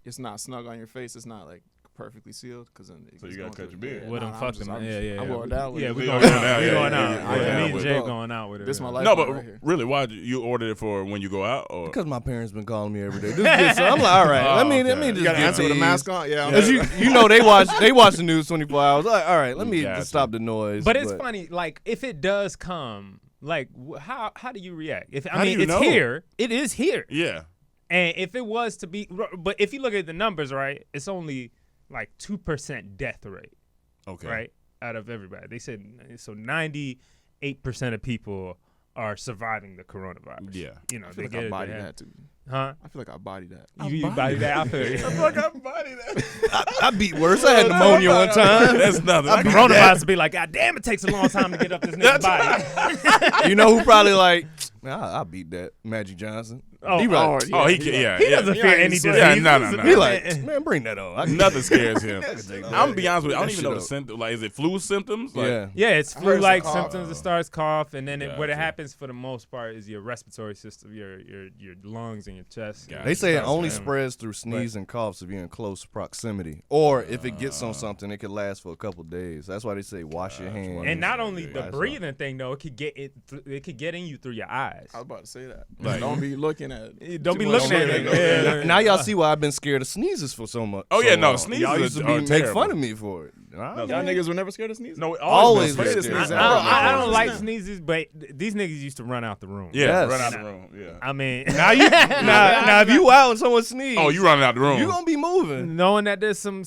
it's not snug on your face. It's not like perfectly sealed. Cause then So you gotta cut your beard. Well, then fuck them. Yeah. I'm going down with Yeah, it. we going going down, out. We yeah, going yeah, out. yeah, Yeah, yeah, me and with Jay it. going out with it. This my life. No, but right here. really, why you ordered it for when you go out? Or Because my parents been calling me every day. Just get some. I'm like, all right, let me okay. just You gotta get answer with a these. mask on. Yeah. Cause you know they watch the news 24 hours. Like, all right, let me Gotcha. just stop the noise. But it's funny, like if it does come, like how do you react? How do you it's know? here. It is here. yeah, And if it was to be, but if you look at the numbers, right, it's only like 2% death rate, okay, right, out of everybody. They said so 98% of people are surviving the coronavirus. Yeah. You know, I they feel like get I it. bodied they have- that too. Huh? I feel like I bodied that. You body that? I feel you. Fuck, I body that. I beat worse. I had pneumonia one time. That's nothing. I beat Coronavirus would be like, God damn, it takes a long time to get up this nigga's body. You know who probably like? Nah, I beat that. Magic Johnson. He right. Oh, he can. Yeah, He yeah. doesn't fear any disease. Yeah, no. He like, man, bring that on. I can- Nothing scares him. take that. I'm gonna be honest with you. I don't That even know shit the up. symptoms. Like, is it flu symptoms? Like, Yeah. Yeah, it's heard it's flu-like a cough. symptoms. It starts cough, and then what it Gotcha. happens for the most part is your respiratory system, your lungs and your chest. Gotcha. They say it starts only to- spreads through sneeze and coughs if you're in close proximity, or if it gets on something, it could last for a couple days. That's why they say wash your hands. And not only the That's breathing thing though, it could get it could get in you through your eyes. I was about to say that. Like- Don't be looking at it. Don't be too much looking at shit. it. Yeah. Now y'all see why I've been scared of sneezes for so much. Oh, so yeah, no, long. sneezes Y'all used to are make terrible. fun of me for it. Y'all niggas were never scared of sneezing. No, Always been been scared. scared. I don't like sneezes, but these niggas used to run out the room. Yeah, Yes. run out the room. Yeah. I mean, now if you out and someone sneeze, Oh, you running out the room? you gonna be moving. knowing that there's some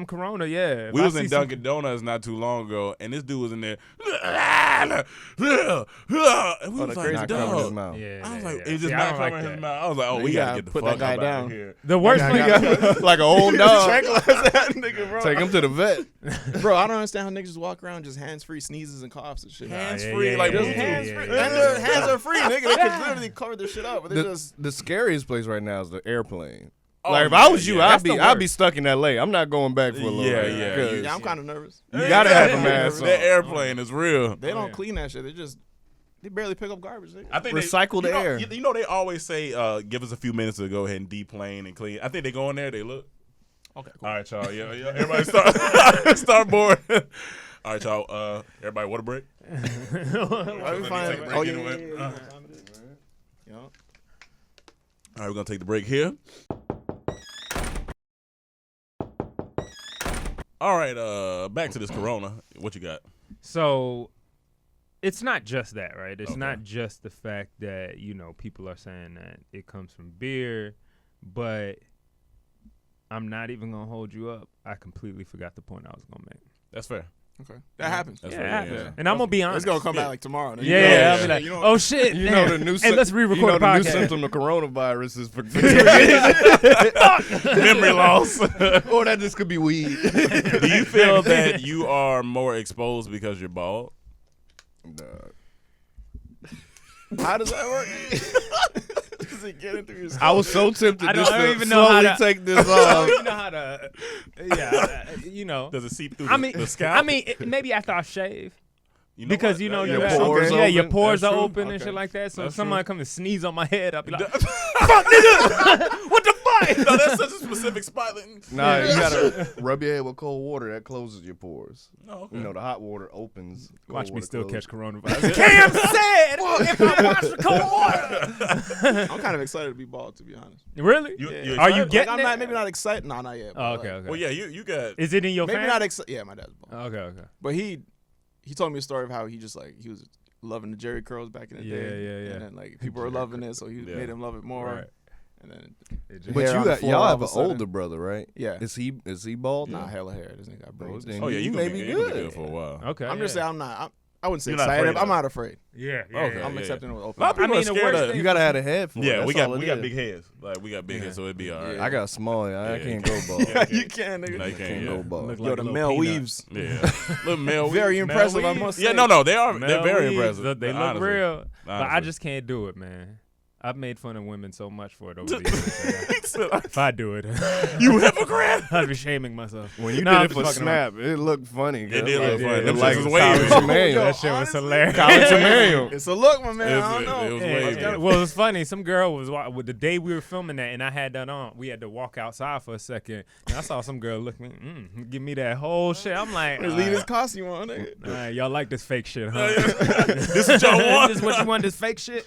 corona, yeah. If We I was see in some- Dunkin' Donuts not too long ago, and this dude was in there. And we was the like, crazy Not covering his dog. mouth. Yeah, I was yeah, like, yeah. it's just See, I not don't like covering his that. mouth. I was like, oh, we You gotta gotta get the put fuck that guy up down. out of here. The worst thing, Like an old dog. that nigga, bro. Take him to the vet. Bro, I don't understand how niggas just walk around just hands free, sneezes and coughs and shit. Hands yeah, free, yeah, like yeah, Bluetooth. yeah, hands yeah, free. yeah. And their hands are free, nigga. They could literally cover this shit up, but they just. The scariest place right now is the airplane. Oh, Like if yeah, I was you, yeah. I'd be stuck in LA. I'm not going back for a little Yeah, bit. yeah. 'cause Yeah, I'm kind of nervous. You gotta have a mask That on. airplane is real. They don't yeah. clean that shit. They barely pick up garbage. Nigga. I think Recycle they, the air. You know, they always say, give us a few minutes to go ahead and deplane and clean. I think they go in there, they look. Okay, cool. All right, y'all. Yeah. Everybody start board. All right, y'all. Everybody, water break. Let me Take find. a break Oh yeah, anyway. yeah. Yeah. All right, we're gonna take the break here. All right, back to this Corona. What you got? So it's not just that, right? It's Okay. not just the fact that, people are saying that it comes from beer, but I'm not even going to hold you up. I completely forgot the point I was going to make. That's fair. Okay, that happens. That's Yeah, fair. it happens. And I'm going to be honest. It's gonna come back like tomorrow. Nigga. Yeah, Yeah, I'll be like, You know- oh, shit. You know the new Hey, let's re-record you know the the new podcast. symptom of coronavirus is for Memory loss. or that this could be weed. Do you feel that you are more exposed because you're bald? How does that work? Is it getting through your I was so tempted I just don't to even know how slowly to- take this I don't off. even know how to, Does it seep through I mean, the scalp? maybe after I shave. You know Because what? you know Yeah, you yeah, have, pores yeah, your open. pores That's are true. open and Okay. shit like that. So That's if somebody true. come and sneeze on my head, I'll be like, "Fuck, nigga, what the fuck?" No, that's such a specific spot. Nah, you gotta rub your head with cold water. That closes your pores. Oh, okay. You know, the hot water opens. cold Watch me water still closes. catch coronavirus. Cam said, "If I watch the cold water." I'm kind of excited to be bald, to be honest. Really? You Are excited? you Like, getting I'm it? not maybe not excited. No, not yet. Oh, but, okay, like, okay. Well, yeah, you got. Is it in your Maybe family? not excited. Yeah, my dad's bald. Okay. But he told me a story of how he was loving the Jerry curls back in the Yeah, day. yeah. And then like people were loving it, so he Yeah. made him love it more. Right. And then But hair on the floor y'all all have of a an sudden. older brother, right? Yeah. Is he bald? Nah, hella hair. This nigga got brains. then Oh yeah, you you may gonna be be good good. for a while. Okay. I'm just saying I wouldn't say You're not excited. afraid I'm of not afraid. Yeah. Okay. I'm yeah. accepting it with open A lot of arms. people I are mean, the scared worst of. thing- You gotta have a head for it. Yeah, That's we got all it big is. heads. Like we got big heads, so it'd be all right. I got small. I Yeah. can't go bald. You can, nigga. No, you Can't can't. go Yeah. bald. Look Yo, like the a little male peanut. weaves. Yeah. Little male. Very weave. impressive, I weaves? must say. Yeah, no, they're Male very weaves, impressive. They look honestly. real, but I Honestly. just can't do it, man. I've made fun of women so much for it over the years. If I do it, You hypocrite. I'd be shaming myself. When you Nah, I'm did it for just fucking around. Snap, it looked funny. It did look funny. It Them like shits was College wavy. Emmanuel. That shit was hilarious. College Emmanuel. It's a look, my man. It was- I don't know. it was Yeah, wavy. yeah. Well, it's funny. Some girl was with the day we were filming that, and I had that on. We had to walk outside for a second, and I saw some girl look me, give me that whole shit. I'm like, Just leave this costume on, nigga. all right, y'all like this fake shit, huh? This is y'all want. This is what you want, this fake shit?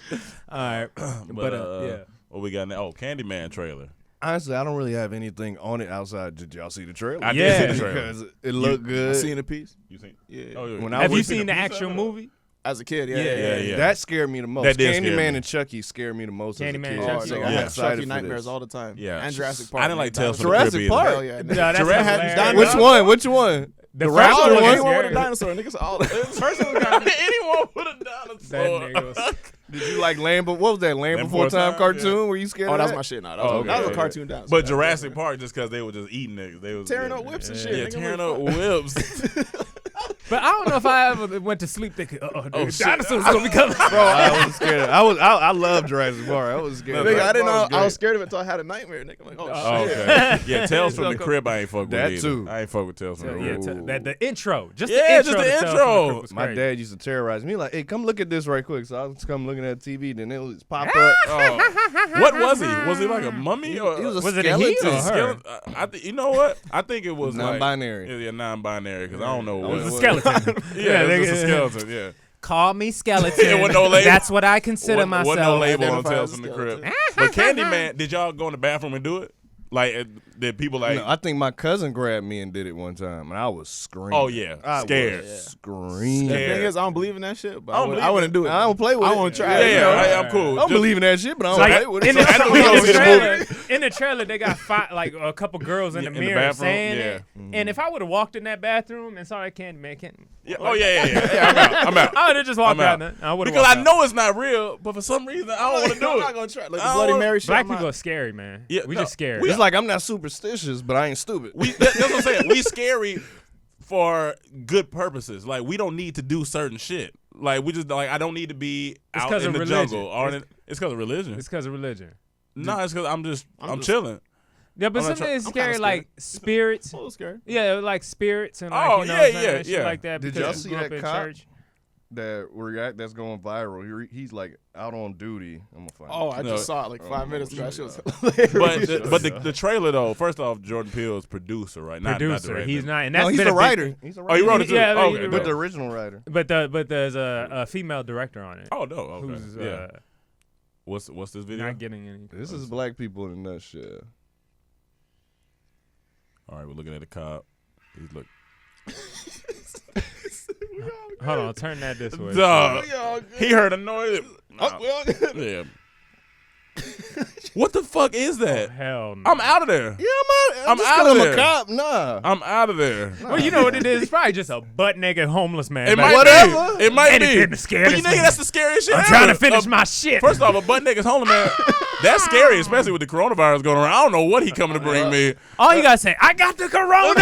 All right, but yeah. What we got now? Oh, Candyman trailer. Honestly, I don't really have anything on it outside. Did y'all see the trailer? I Yeah. did see the trailer. Because it looked I good. seen a piece. You seen? Yeah. Oh, yeah. When I Have was you seen seen the the piece actual of it? movie? As a kid, Yeah. That scared me the most. That did scare Candyman me. and Chucky scared me the most as a Candyman kid. and Oh, Chucky. nigga, Yeah. I have excited Chucky for nightmares this. all the time. Yeah. And Jurassic Park. I didn't like Tales from the Jurassic Crypt either. Park? Hell yeah. No, that's Jurassic- hilarious. Which one? Which one? The All first the one was anyone with a scary. dinosaur, niggas all the First one was kind of Anyone with a that dinosaur. nigga was. Did you like Land? What was that? Land Land Before Before Time Time, cartoon? Were you scared Oh, of that was that? my shit. No, that Oh, was, that was okay. a cartoon dinosaur. But Jurassic Park, just because they were just eating niggas. They was tearing up whips and shit. Yeah, nigga, tearing like, up whips. But I don't know if I ever went to sleep thinking, the dinosaurs gonna be coming. Bro, I was scared. I love Jurassic Park. I was scared. Nigga, I didn't know. Great. I was scared of it until I had a nightmare. Nigga, I'm like, Oh, shit. okay. Yeah, Tales from the Crib. I ain't fuck with That either. too. I ain't fuck with Tales from the Crib. The intro, just the intro to Tales from intro. was My great. dad used to terrorize me like, "Hey, come look at this right quick." So I was come looking at TV, then it was pop up. What was he? Was he like a mummy or He was a Was it a he skeleton. or her? skeleton? You know what? I think it was Non-binary. Yeah, non-binary because I don't know. It What was a skeleton. Yeah, it was just a nigga. skeleton. Yeah. Call me skeleton. It wasn't no label. That's what I consider Wasn't no myself. label on Identify Tales as from the skeleton. Crib. But Candyman, did y'all go in the bathroom and do it? Like, did people like? No, I think my cousin grabbed me and did it one time, and I was screaming. Oh yeah, I scared. was screaming. The Scared. thing is, I don't believe in that shit, but I don't I wouldn't do it. I don't play with I it. won't try Yeah, it. yeah, I'm cool. I don't Just- believe in that shit, but I don't Like, play with it. in the, I know we in gonna the see the trailer, in the trailer, they got like a couple girls in the In the mirror bathroom, saying yeah. it. And if I would have walked in that bathroom and saw that Candyman, Yeah. Oh yeah. I'm out. I would have just walked I'm out. out. I would have Because I out. know it's not real, but for some reason I don't want to do I'm it. not gonna try. Like the I Bloody don't- Mary shit. Black I'm not- people are scary, man. Yeah, we no, just scared. It's like I'm not superstitious, but I ain't stupid. That's what I'm saying. We scary for good purposes. Like we don't need to do certain shit. Like we just like I don't need to be It's out 'cause in of the religion. jungle. Or it's because of religion. It's because of religion. No, it's because I'm just just- chilling. Yeah, but I'm not something is I'm kinda scary, scared. like spirits. I'm a little scared. Yeah, like spirits and like, Oh, you know yeah, what I'm saying, yeah, and shit yeah. like that. Did because y'all you see grew that up in cop? church. That's going viral. He's like out on duty. I'm gonna find. Oh, it. I No. just saw it like 5 minutes ago. That shit was But the trailer though, first off, Jordan Peele is producer, right? Not Producer, director. he's not, and that's No, he's been the a big- writer. He's a Oh, writer. he wrote it too. Yeah, Oh, he okay, wrote But dope. the original writer. But there's a female director on it. Oh no, okay. Who's yeah. What's this video? not getting any. This is black people in a nutshell. All right, we're looking at the cop. He's look. Hold on, turn that this way. Duh. We all good. He heard a noise. Oh, we all good. Yeah. What the fuck is Oh, that? hell no. I'm out of there. Yeah, I'm just out 'cause of I'm there. a cop. Nah. I'm out of there. Well, you know what it is? It's probably just a butt naked homeless man. It back might there. be. It might Anything be. to scare But you this nigga, man. that's the scariest shit I'm ever. trying to finish my shit. First off, a butt nigga's homeless man. That's scary, especially with the coronavirus going around. I don't know what he coming to bring me. All you gotta say, I got the corona.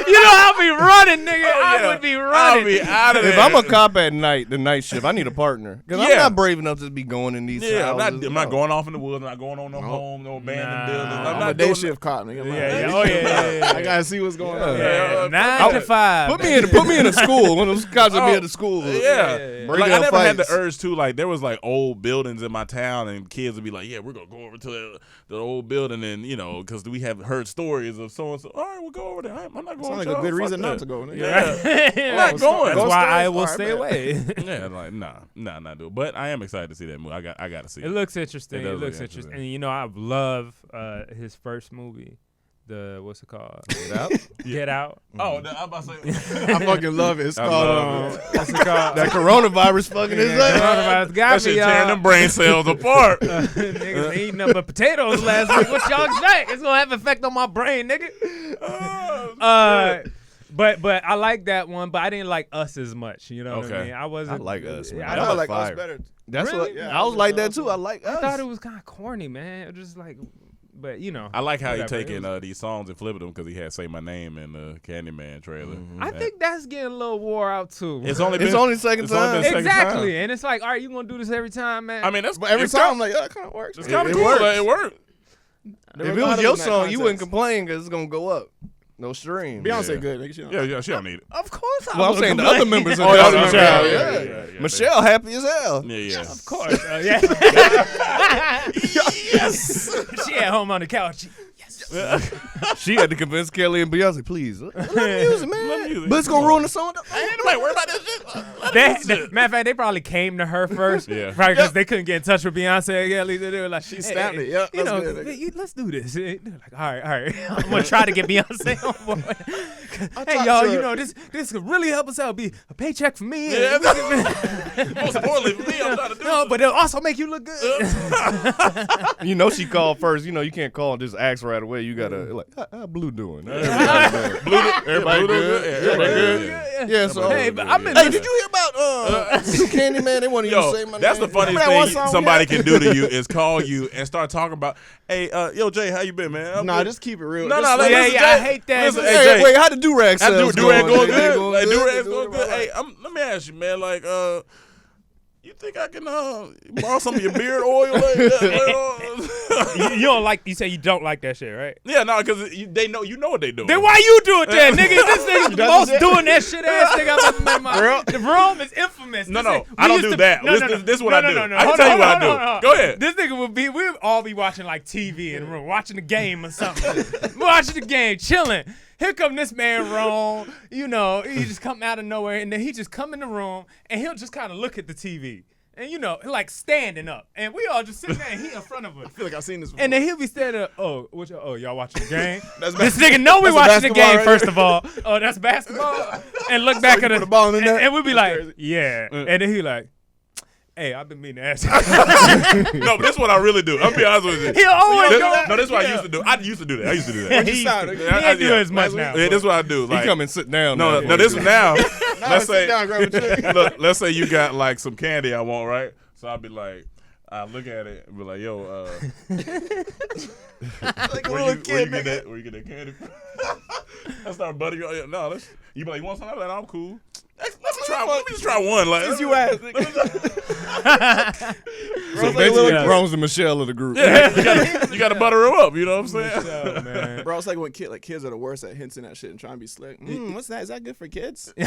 You know, I'll be running, nigga. I would be I'll running. be out of there. If I'm a cop at night, the night shift, I need a partner. Because I'm Yeah. not brave enough to be going in these Yeah, I'm houses. not going off in the woods. I'm not going on no home, no abandoned Nah. buildings. I'm I'm a not day doing shift cop, nigga. Yeah. Oh, yeah. I gotta see what's going on. Yeah. 9 to 5. Put me in a school. One of those cops that be at the school. Yeah. Breaking Like, I up never had the fights. urge to, like, there was, like, old buildings in my town, and kids would be like, yeah, we're going to go over to the old building, and, you know, because we have heard stories of so-and-so. All right, we'll go over there. I'm not going Sounds with like a y'all. good Fuck reason that. not to go, nigga. Yeah. I'm not going. That's Ghost why stories? I will All right, stay bet. away. Yeah, like, not do it. But I am excited to see that movie. I got to see It it. looks interesting. It It, does looks look interesting. interesting. And, you know, I love his first movie. What's it called? Get out? Get Out. Oh, I'm about to say. I fucking love it. It's I called. love it. What's it called? That coronavirus fucking his ass. Coronavirus got That shit me, tearing y'all. them brain cells apart. Niggas ain't nothing but potatoes last week. What y'all expect? It's gonna have effect on my brain, nigga. But I like that one, but I didn't like Us as much. You know what I Okay. mean? I wasn't. I like Us, man. I, That I was like us fire. better. That's Really? what Yeah, I was like that too. I like us. I thought it was kind of corny, man. It was just like, but you know. I like how he whatever. taking these songs and flipping them because he had "Say My Name" in the Candyman trailer. I think that's getting a little wore out too. It's only It's been, only second it's only time. been second exactly, time. and it's like, all right, you gonna do this every time, man? I mean, that's But every it's time I'm like, yeah, that kind of works. It's It- kind of it cool. works. Like, it worked. If it was your song, you wouldn't complain because it's gonna go up. No stream. Beyonce Yeah. good, nigga. She don't- Yeah, she don't need it. of course. Well, I'm saying the other members of Oh, the yeah, other members. Michelle, Yeah. yeah. Michelle happy as hell. Yeah. Of course. Yeah. Yes. She at home on the couch. She had to convince Kelly and Beyonce, please, let the music, man. Let the music. But it's gonna ruin the song. Ain't nobody worried about this shit. Matter of fact, they probably came to her first. Yeah. Probably because they couldn't get in touch with Beyonce and Kelly. They were like, She stamped it. You Yep, that's know, good, nigga. let's do this. They're like, all right. I'm gonna try to get Beyonce on board. Hey, talked y'all, to you her. know this could really help us out. Be a paycheck for me. Yeah, and we can- most importantly for me, I'm trying to do no, this. but it'll also make you look good. You know she called first. You know you can't call and just ask right away. way you gotta like, how Blue doing? Everybody good. Everybody good. Yeah, so Hey, but I've been hey, did you hear about Candyman? They want to Yo, say my that's name. the funniest Remember that one thing song somebody can do to you is call you and start talking about, hey, yo, Jay, how you been, man? I'm Nah, good. just keep it real. No, Just no, like- Yeah, listen, yeah, I Jay. hate that. Listen, Hey, hey, Hey, Jay, wait, how the do-rag how sales do-rag going They good? Like, do-rag's going good? good. Hey, let me ask you, man, like, you think I can borrow some of your beard oil like that? you don't like. You say you don't like that shit, right? Yeah, no, because they know you know what they doing. Then why you do it then, nigga? This nigga's the That's most it. doing that shit ass nigga I've ever met in my The room is infamous. No, This no, nigga- I we don't used do to- that. No, no, This is what no, I no, do. no, no. I can Hold tell on, you what I hold do. on, hold on. Go ahead. This nigga would be, we'd all be watching like TV in the room, watching the game or something. Watching the game, chilling. Here come this man, Ron. You know, he just come out of nowhere, and then he just come in the room, and he'll just kind of look at the TV. And, you know, like standing up. And we all just sitting there, and he in front of us. I feel like I've seen this before. And then he'll be standing there, y'all watching the game? That's This nigga know we that's a watching the basketball game, right first there. of all. Oh, that's basketball? And look back at put the ball in the net. and we be That's like, crazy. yeah. And then he like, hey, I've been meaning to ask you. No, but this is what I really do. I'll be honest with you. He'll always go. No, this is what I Yeah. used to do. I used to do that. I used to do that. He sound- used he to- I- he ain't do yeah. as much now. Yeah, this is what I do. He Like, come and sit down. no, now. no, this is now. Let's sit say, down, grab a drink. look, let's say you got like some candy I want, right? So I'll be like, I look at it and be like, yo, Like a where little you kid, get nigga. that? Where you get that candy from? I start buttering you. No, you be like, you want something? I'm like, I'm cool. Let me just try one. Like, Kiss you ass, nigga. So basically, Ron's the Michelle of the group. Yeah, you gotta butter her up. You know what I'm saying? Oh, man. Bro, it's like when kids are the worst at hinting at shit and trying to be slick. What's that? Is that good for kids? For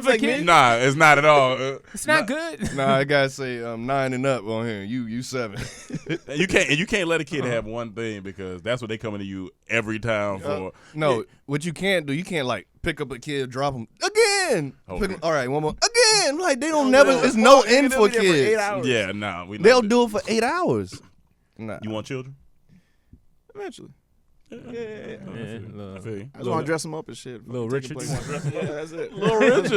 like kids. me? Nah, it's not at all. It's not good. Nah, I gotta say 9 and up on here. You 7. You can't let a kid have one thing because that's what they coming to you every time for. No, what you can't do, you can't like pick up a kid, drop him again. Oh, Pick yeah. 'em- all right, one more again. Like they don't never. There's no end for They'll be there 8 kids. hours. Yeah, nah. We They'll not- do it for 8 hours. Nah. You want children? Eventually. I feel you. I just want to dress them up and shit. Little Take a Richards. play. Yeah, that's it. Little Richards.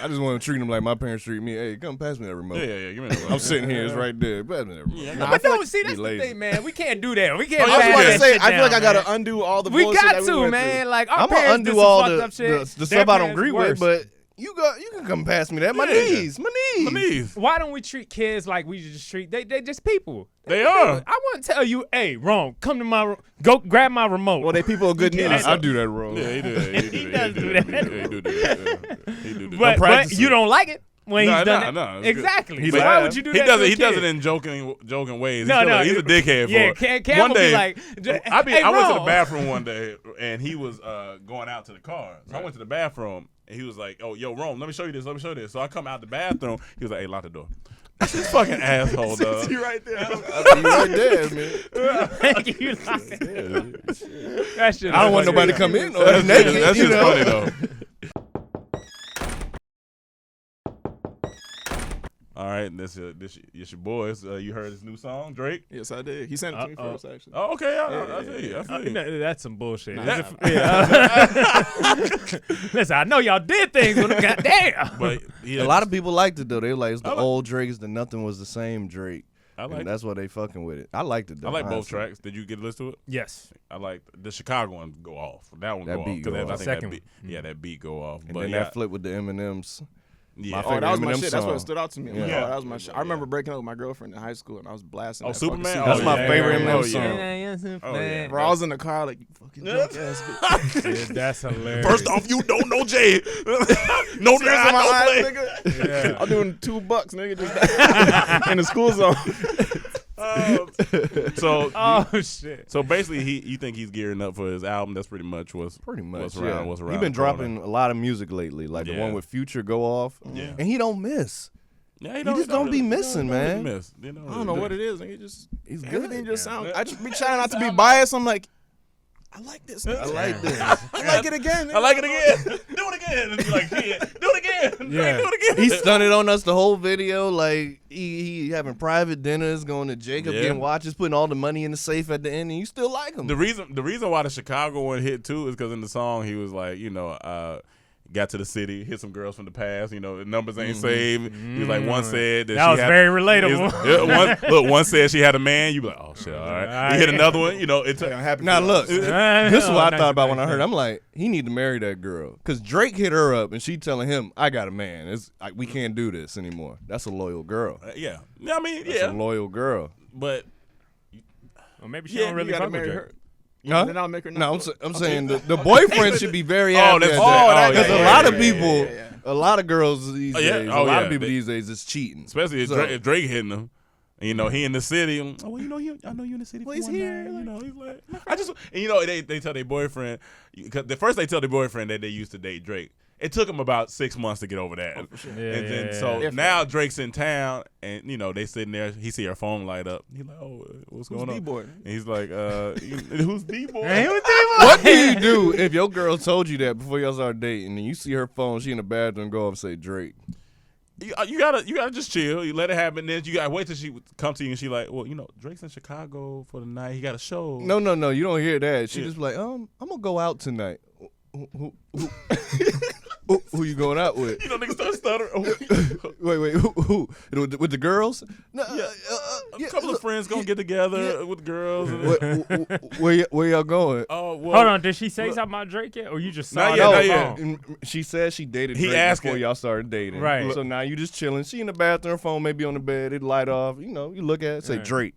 I just want to treat them like my parents treat me. Hey, come pass me that remote. Yeah. Give me that. I'm sitting here. It's right there. Pass me that remote. Nah, I But feel no, like- see, that's be the lazy. thing, man. We can't do that. We can't. Oh, I was yeah, about yeah. to say, shit I feel like I down, gotta man. undo all the We bullshit got that we to, went man. through. Like our I'm gonna parents undo did some all fucked the up shit. the Their stuff I don't parents agree worse. with, but you can come past me that. My Yeah. knees. My knees. Why don't we treat kids like we just treat they just people? They are. I want to tell you, hey, Ron, come to my room. Go grab my remote. Well, they people of good news. I do that wrong. Yeah, he do that. He does do that. Yeah, he do that. Yeah, he do that. but practicing. you don't like it when Nah, he's done nah, it. nah, it's good. Exactly. He But why laugh. would you do He that? does to it. a He does kid? it in joking ways. No, He's a dickhead yeah, for it. Cam One will be day, like, I went to Ron. the bathroom one day, and he was going out to the car. So I went to the bathroom, and he was like, "Oh, yo, Rome, let me show you this. Let me show you this." So I come out the bathroom. He was like, "Hey, lock the door." This fucking asshole, dog. You right there. I be right there, man. You like- that shit I don't want is nobody funny. to come in. Or That's naked, that's you just know? funny though. All right, this your boys. You heard his new song, Drake? Yes, I did. He sent it to me first, actually. Oh, okay. I feel you. I feel you. That's some bullshit. Nah. Listen, I know y'all did things, but goddamn. But A lot of people liked it though. They were like, it's the I like- old Drake, it's the nothing was the same Drake. I like And that's why they fucking with it. I liked it though. I like both honestly. tracks. Did you get to listen to it? Yes. I like the Chicago one go off. That one That go beat off. 'Cause go I off. think Second that beat, that beat go off. And But then yeah, that flip with the M&M's. yeah. Oh, that was my Eminem shit. That's what song. stood out to me. Yeah. Yeah. That was my shit. I remember breaking up with my girlfriend in high school, and I was blasting. Oh, that fucking Superman? Superman. That's my favorite Eminem Oh, song. yeah. Oh, yeah. Bro, I was in the car like, you fucking drunk ass bitch. Yeah, that's hilarious. First off, you don't know Jay. No, Tears in my I eyes, don't play. nigga. Yeah. I'm doing $2, nigga, just in the school zone. So, Oh shit. so basically, you think he's gearing up for his album? That's pretty much what's What's around. yeah. What's around. He been the corner. dropping a lot of music lately, like the Yeah. one with Future go off. Yeah. And he don't miss. Yeah, He just don't be missing, man. Miss. I don't know what it is, nigga. Just He's everything good. just sounds. I just be trying not to be biased. I'm like, I like this. I like this. I like it again. Nigga. I like it again. Do it again. And be like, yeah, do it again. Yeah. Do it again. He stunted on us the whole video. Like he having private dinners, going to Jacob, Yeah. getting watches, putting all the money in the safe at the end, and you still like him. The reason why the Chicago one hit too is because in the song he was like, got to the city, hit some girls from the past. You know, the numbers ain't saved. He was like, one said that That she was had, very relatable. one said she had a man. You be like, oh shit, all right. He hit another one. You know, it's Now look, this is what I thought about when I heard. I'm like, he need to marry that girl because Drake hit her up and she telling him, "I got a man. It's like we can't do this anymore." That's a loyal girl. yeah. I mean, That's a loyal girl. but Well, maybe she Yeah, don't really you gotta fuck with marry Drake. her. Huh? Then I'll make her. No, I'm saying the boyfriend should be very happy. that's- Because yeah, a yeah, lot yeah, of people, yeah. a lot of girls these Oh, yeah. days, Oh, a lot yeah. of people They- these days is cheating. especially if, So- if Drake hitting him. And, you know, he in the city. Oh, well, you know, I know you in the city. Well, for he's one here, night, like- you know, he's like, I just, and you know, they tell their boyfriend. Cause the first they tell their boyfriend that they used to date Drake. It took him about 6 months to get over that. And then so now Drake's in town, and you know they sitting there. He see her phone light up. He's like, "Oh, what's going on?" D-boy? And he's like, "Who's D-boy?" Hey, who's D-boy? What do you do if your girl told you that before y'all start dating, and you see her phone, she in the bathroom, go up and say Drake? You gotta just chill. You let it happen. Then you gotta wait till she come to you and she like, well, you know, Drake's in Chicago for the night. He got a show. No, you don't hear that. She Yeah. just be like, I'm gonna go out tonight. Who you going out with? You know, niggas start stuttering. Wait, who? With the girls? No, A couple of friends gonna get together with girls. Where y'all going? Oh, well. Hold on, did she say something about Drake yet, or you just saw Not it yet, on not the yet. phone? And she said she dated He Drake asked before her. y'all started dating. Right. So now you just chilling. She in the bathroom, phone maybe on the bed. It light off. You know, you look at it, say Right. Drake.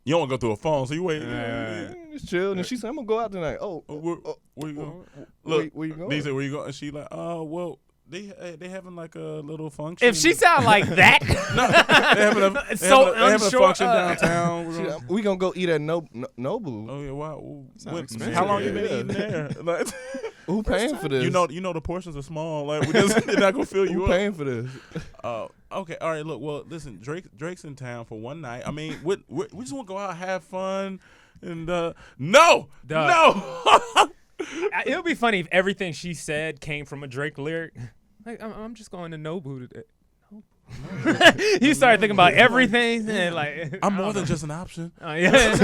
You don't want to go through a phone, so you wait. Just chill. And she said, I'm gonna go out tonight. Where you going? Where you going? They said, where you going? And she like, oh, well, they having like a little function. If she sound like that, they having a, so they having a unsure, function downtown. We're gonna- We gonna go eat at Nobu. oh yeah, wow. expensive. How long you been Yeah. eating there? Like, Who paying for this? you know the portions are small. Like they're not gonna fill you who up. paying for this? Okay, all right. Look, well, listen, Drake's in town for one night. I mean, we just want to go out, have fun, and no. it would be funny if everything she said came from a Drake lyric. Like, I'm just going to Nobu today. You start thinking about everything, and like I'm more than just an option. Oh, yeah.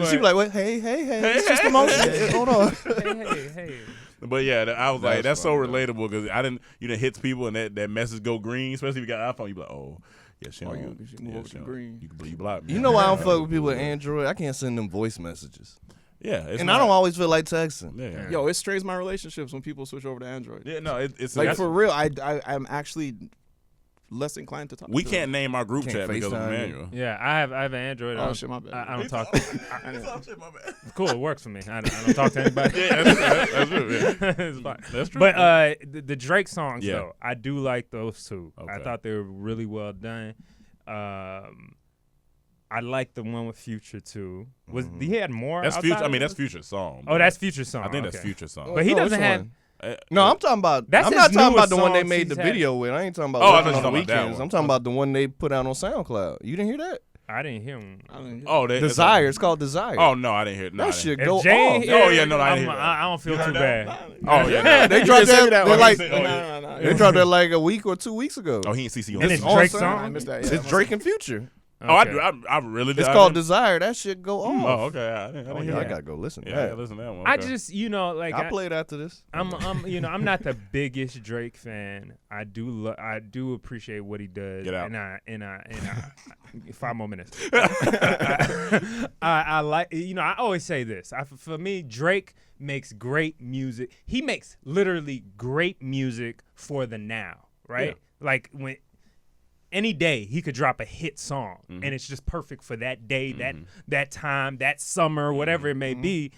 She be like, "What? Hey, it's just emotion. Hold on." hey. But yeah, I was like, that's so funny, relatable because you done hits people and that message go green, especially if you got an iPhone. You be like, oh, yeah, she don't. you should move over she to don't- green. You block me. You know why I don't fuck with people with Android? I can't send them voice messages, Yeah, it's and not, I don't always feel like texting. Yeah, Yo, it strains my relationships when people switch over to Android. yeah, no, it's Like that's- for real, I'm actually less inclined to talk. we to can't name our group Can't chat because of FaceTime you. Manual. Yeah, I have an Android. Oh shit, my bad. I don't talk. Oh, shit, my bad. Cool, it works for me. I don't talk to anybody. Yeah, that's true. Yeah. It's fine. That's true. But the Drake songs, Yeah. though, I do like those two. I Okay. thought they were really well done. I like the one with Future too. He had more? that's outside future. I of mean, that's this? Future's song. Oh, that's Future song. I think okay. that's Future's song. But he No, doesn't which have. one? Uh, No, I'm talking about. That's I'm his not talking about newest the one they songs made he's the had. video with. I ain't talking about. Oh, I Working thought you on were the talking about that weekends. one. I'm talking about the one they put out on SoundCloud. You didn't hear that? I didn't hear him. I don't hear oh, Desire. It's called Desire. Oh no, I didn't hear it. No, I that didn't shit If go Jay off. ain't Oh, here, yeah, no, I didn't hear that. I don't feel too bad. Oh yeah, They dropped that. that They're one. like No. they dropped that like a week or 2 weeks ago. Oh, he ain't CC on And this it's one. Drake's on song? I missed that. Yeah, It's Drake and Future. Oh, Okay. I really did. It's I called didn't- Desire. That shit go off. Oh, okay. I didn't hear I that. gotta go listen to Yeah, I that. gotta listen to that one. I Okay. just, like, I'll play it after this. I'm I'm not the biggest Drake fan. I do appreciate what he does. Get out. And I 5 more minutes. I like, I always say this. For me, Drake makes great music. He makes literally great music for the now, right? Yeah. Like when any day he could drop a hit song and it's just perfect for that day, that time, that summer, whatever it may be.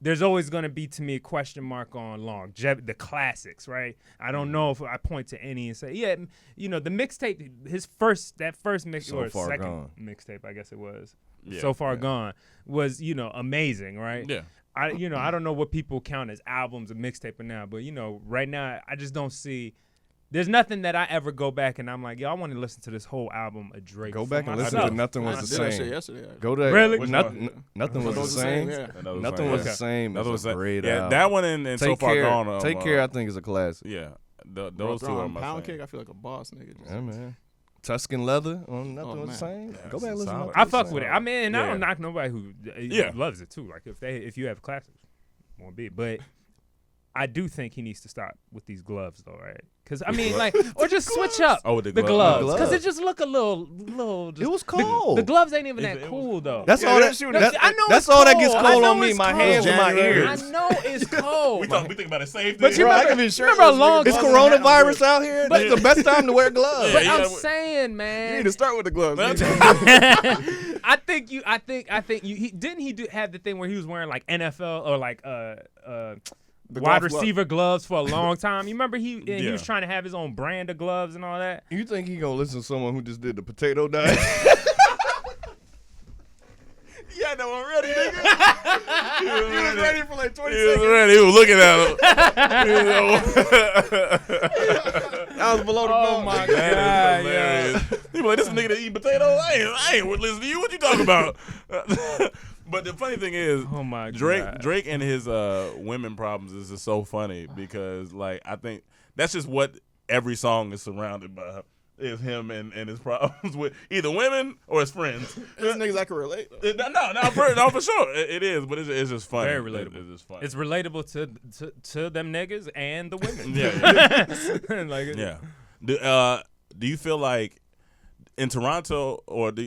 There's always going to be, to me, a question mark on longevity, the classics, right? I don't know if I point to any and say, the mixtape, that first mix So or Far second Gone. mixtape, I guess it was, Yeah. So Far Gone, was, amazing, right? Yeah. I don't know what people count as albums or mixtape now, but, right now, I just don't see. There's nothing that I ever go back and I'm like, yo, I want to listen to this whole album of Drake. Go for back and listen myself. to Nothing Was I the did that shit Same. yesterday. Go to Really? Which Nothing What Was the Same. Yeah. Nothing Was the Same. That Is was a great yeah, album. that one and So Far Gone. Take Care. I think is a classic. Yeah, those Bro, two throw are on my Pound favorite. Cake. I feel like a boss, nigga. Just- Yeah, man. Tuscan Leather on Nothing Was the man. Same. Yeah, Go back and listen. solid. to I Nothing fuck Was the with it. Same. I mean, I Yeah. don't knock nobody who Yeah. loves it too. Like if you have classics, won't be. But I do think he needs to stop with these gloves, though, right? Because I mean, like, or just switch up with the gloves. gloves, because it just look a little. Just, It was cold. The gloves ain't even that cool, though. That's all that. I know That's it's all that cold. gets I cold know on me. it's My cold. hands and my January. ears. I know it's cold. We think about it safety. But you Bro, I remember, can be sure remember a this long nigga It's doesn't coronavirus out here. That's the best time to wear gloves. But Yeah, I'm yeah. saying, You man. need to start with the gloves. I think you. Didn't he have the thing where he was wearing like NFL or like wide golf receiver gloves for a long time? You remember he Yeah. was trying to have his own brand of gloves and all that. You think he gonna listen to someone who just did the potato diet? Yeah, I know already, nigga. He was ready for like 20 He was seconds. ready. He was looking at him. That was below the Oh belt. my That is God, hilarious. He be like, this nigga that eat potatoes? I ain't listening to you. What you talking about? But the funny thing is, Oh my Drake and his women problems is just so funny because like I think that's just what every song is surrounded by. Is him and his problems with either women or his friends. These niggas I can relate. No, for sure. It is, but it's just funny. Very relatable. It's just funny. It's relatable to them niggas and the women. Yeah. Like, Yeah. Do you feel like in Toronto or do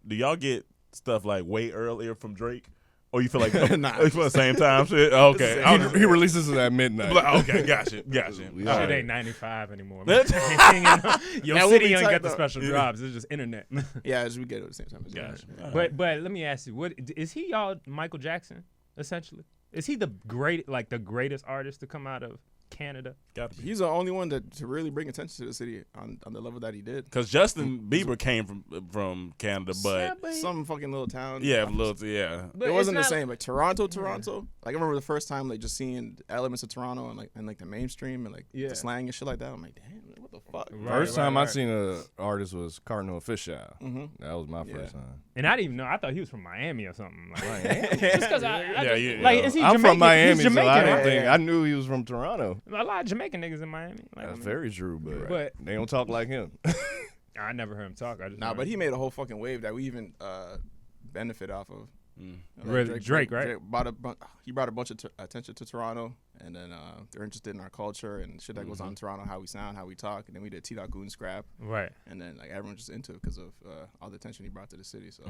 y'all get stuff like way earlier from Drake? Or you feel like Nah. it's for the same time shit? Okay. He releases it at midnight. Okay, gotcha. Shit ain't 95 anymore. That- Your That would city be ain't tight, got the though. special drops. It's just internet. Yeah, as we get it at the same time. As Gotcha. But let me ask you, what is he? Y'all Michael Jackson essentially? Is he the greatest artist to come out of Canada? Gotta be. He's the only one to really bring attention to the city on the level that he did. Because Justin Bieber came from Canada, but Some fucking little town. yeah, It wasn't the same. Like Toronto. Like I remember the first time like just seeing elements of Toronto and like the mainstream and like the slang and shit like that. I'm like, damn, what the fuck? First time I seen an artist was Cardinal Official. That was my first time. And I didn't even know. I thought he was from Miami or something. Like, just because is he I'm Jamaican? from Miami, He's so Jamaican, I didn't right? think I knew he was from Toronto. A lot of Jamaican niggas in Miami. Like, That's very true, But- they don't talk like him. I never heard him talk. I just Nah, but he made a whole fucking wave that we even benefit off of. Really, Drake, right? He brought a bunch of attention to Toronto, and then they're interested in our culture and shit that goes on in Toronto, how we sound, how we talk, and then we did T-Dot Goon Scrap, right. and then like everyone's just into it because of all the attention he brought to the city. So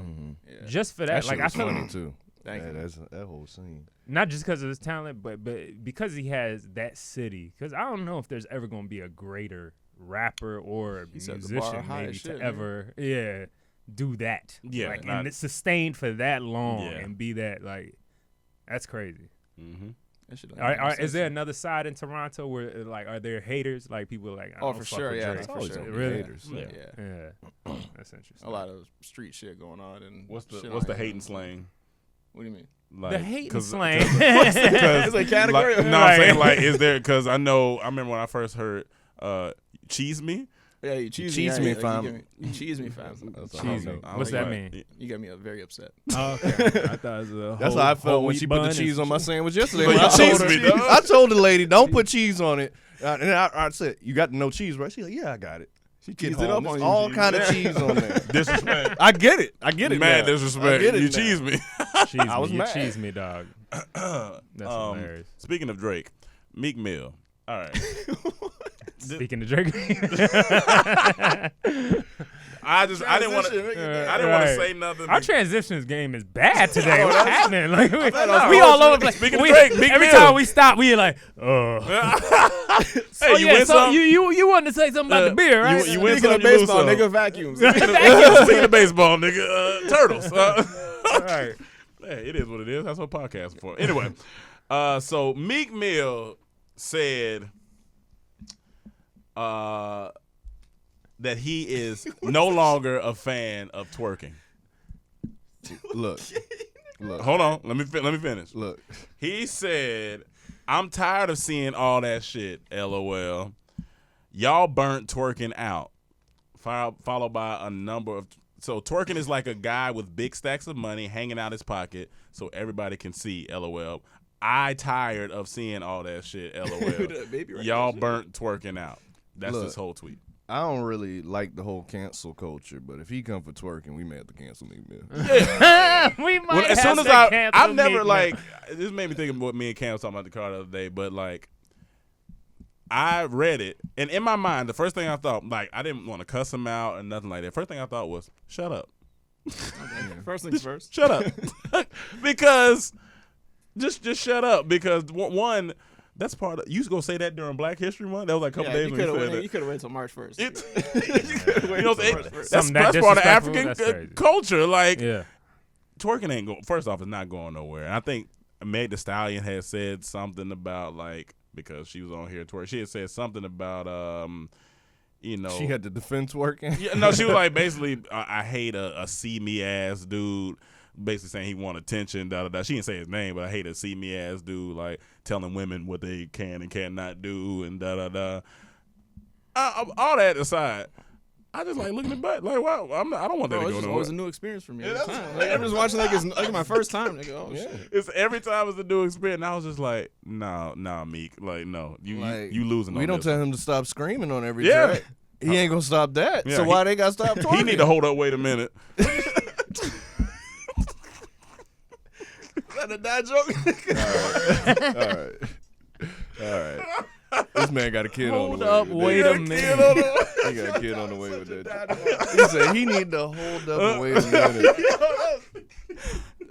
yeah, Just for that, That like shit I was feel funny too. Thank you. That's that whole scene. not just because of his talent, but because he has that city. Because I don't know if there's ever going to be a greater rapper or He set the bar musician high maybe as shit, to man. ever do that. Yeah, like, not- and it's sustained for that long Yeah. and be that like that's crazy. Mm-hmm. That shit don't make no Is sense. there another side in Toronto where like are there haters like people like I Oh, don't for fuck sure, with yeah, Drake? for always sure. gonna be Really? haters. Yeah. Yeah, that's interesting. A lot of street shit going on and What's shit the on hating here. slang? What do you mean? Like, The hating 'cause- slang. It's a category. Like, no, I'm saying like, is there? Because I remember when I first heard "cheese me." Yeah, you cheese Cheese me, me, like, fam. You cheese me, fam. Cheese me. I What's was that like, mean? You got me very upset. Oh, okay. I thought it was a That's whole- how I felt whole when wheat she put the bun cheese and on my shit. sandwich yesterday. So when you I told cheese me, her- dog? I told the lady, don't put cheese on it. And I said, you got no cheese, right? She's like, yeah, I got it. She cheesed get it up home. on There's you. all kind of cheese on there. Disrespect. I get it. Mad now. disrespect. I get it You now. cheese me. Cheese I was me. You mad. cheese me, dog. That's hilarious. Speaking of Drake, Meek Mill. All right. Speaking of Drake. I didn't want to say nothing. Our transitions game is bad today. What's happening? Like we know. all over the place. Speaking of Drake, Meek every Mill. time we stop, we like, oh. Hey, you win so some. you wanted to say something about the beer, right? You win Speaking some, of you lose baseball, some. nigga, vacuums. Speaking of baseball, nigga, turtles. All right. Hey, it is what it is. That's what podcasts are for. Anyway, so Meek Mill said that he is no longer a fan of twerking. Look. Hold on, let me finish. Look. He said, "I'm tired of seeing all that shit. LOL. Y'all burnt twerking out." Followed by a number of. So twerking is like a guy with big stacks of money hanging out his pocket so everybody can see. LOL. I tired of seeing all that shit. LOL. Baby right Y'all there. burnt twerking out. That's Look. this whole tweet. I don't really like the whole cancel culture, but if he come for twerking, we may have to cancel Meek Mill. We might As have soon as to I've cancel never Meek Mill. like this made me think of what me and Cam was talking about the car the other day, but like I read it and in my mind the first thing I thought, like I didn't want to cuss him out and nothing like that. First thing I thought was shut up. First things first. Shut up. Because just shut up because one that's part of you go say that during Black History Month. That was like a couple days when you said that. You could have waited till March 1st. You know, that's Something that part of disrespectful, African that's crazy. culture. Like Yeah. twerking ain't going. First off, it's not going nowhere. And I think Meg Thee Stallion had said something about like because she was on here twerk. She had said something about you know, She had the defense working. yeah, no, she was like basically I hate a see me ass dude. Basically saying he want attention. Da da da. She didn't say his name, but I hate a see me ass dude like telling women what they can and cannot do and da da da. All that aside. I just like looking at butt. Like, wow, I don't want that to Bro, go it's nowhere. always a new experience for me. Every time. Like, I'm just watching like it's like my first time. Nigga, oh shit. It's every time it's a new experience. And I was just like, nah, Meek. Like, no, you losing. We on don't this. tell him to stop screaming on every Yeah. track. He ain't gonna stop that. Yeah, so why they gotta stop twerking? He need to hold up. Wait a minute. Is that a dad joke? All right. This man got a kid on Hold the way. up, with wait that. a minute. He got a kid on the way with that. He said he need to hold up and wait a minute.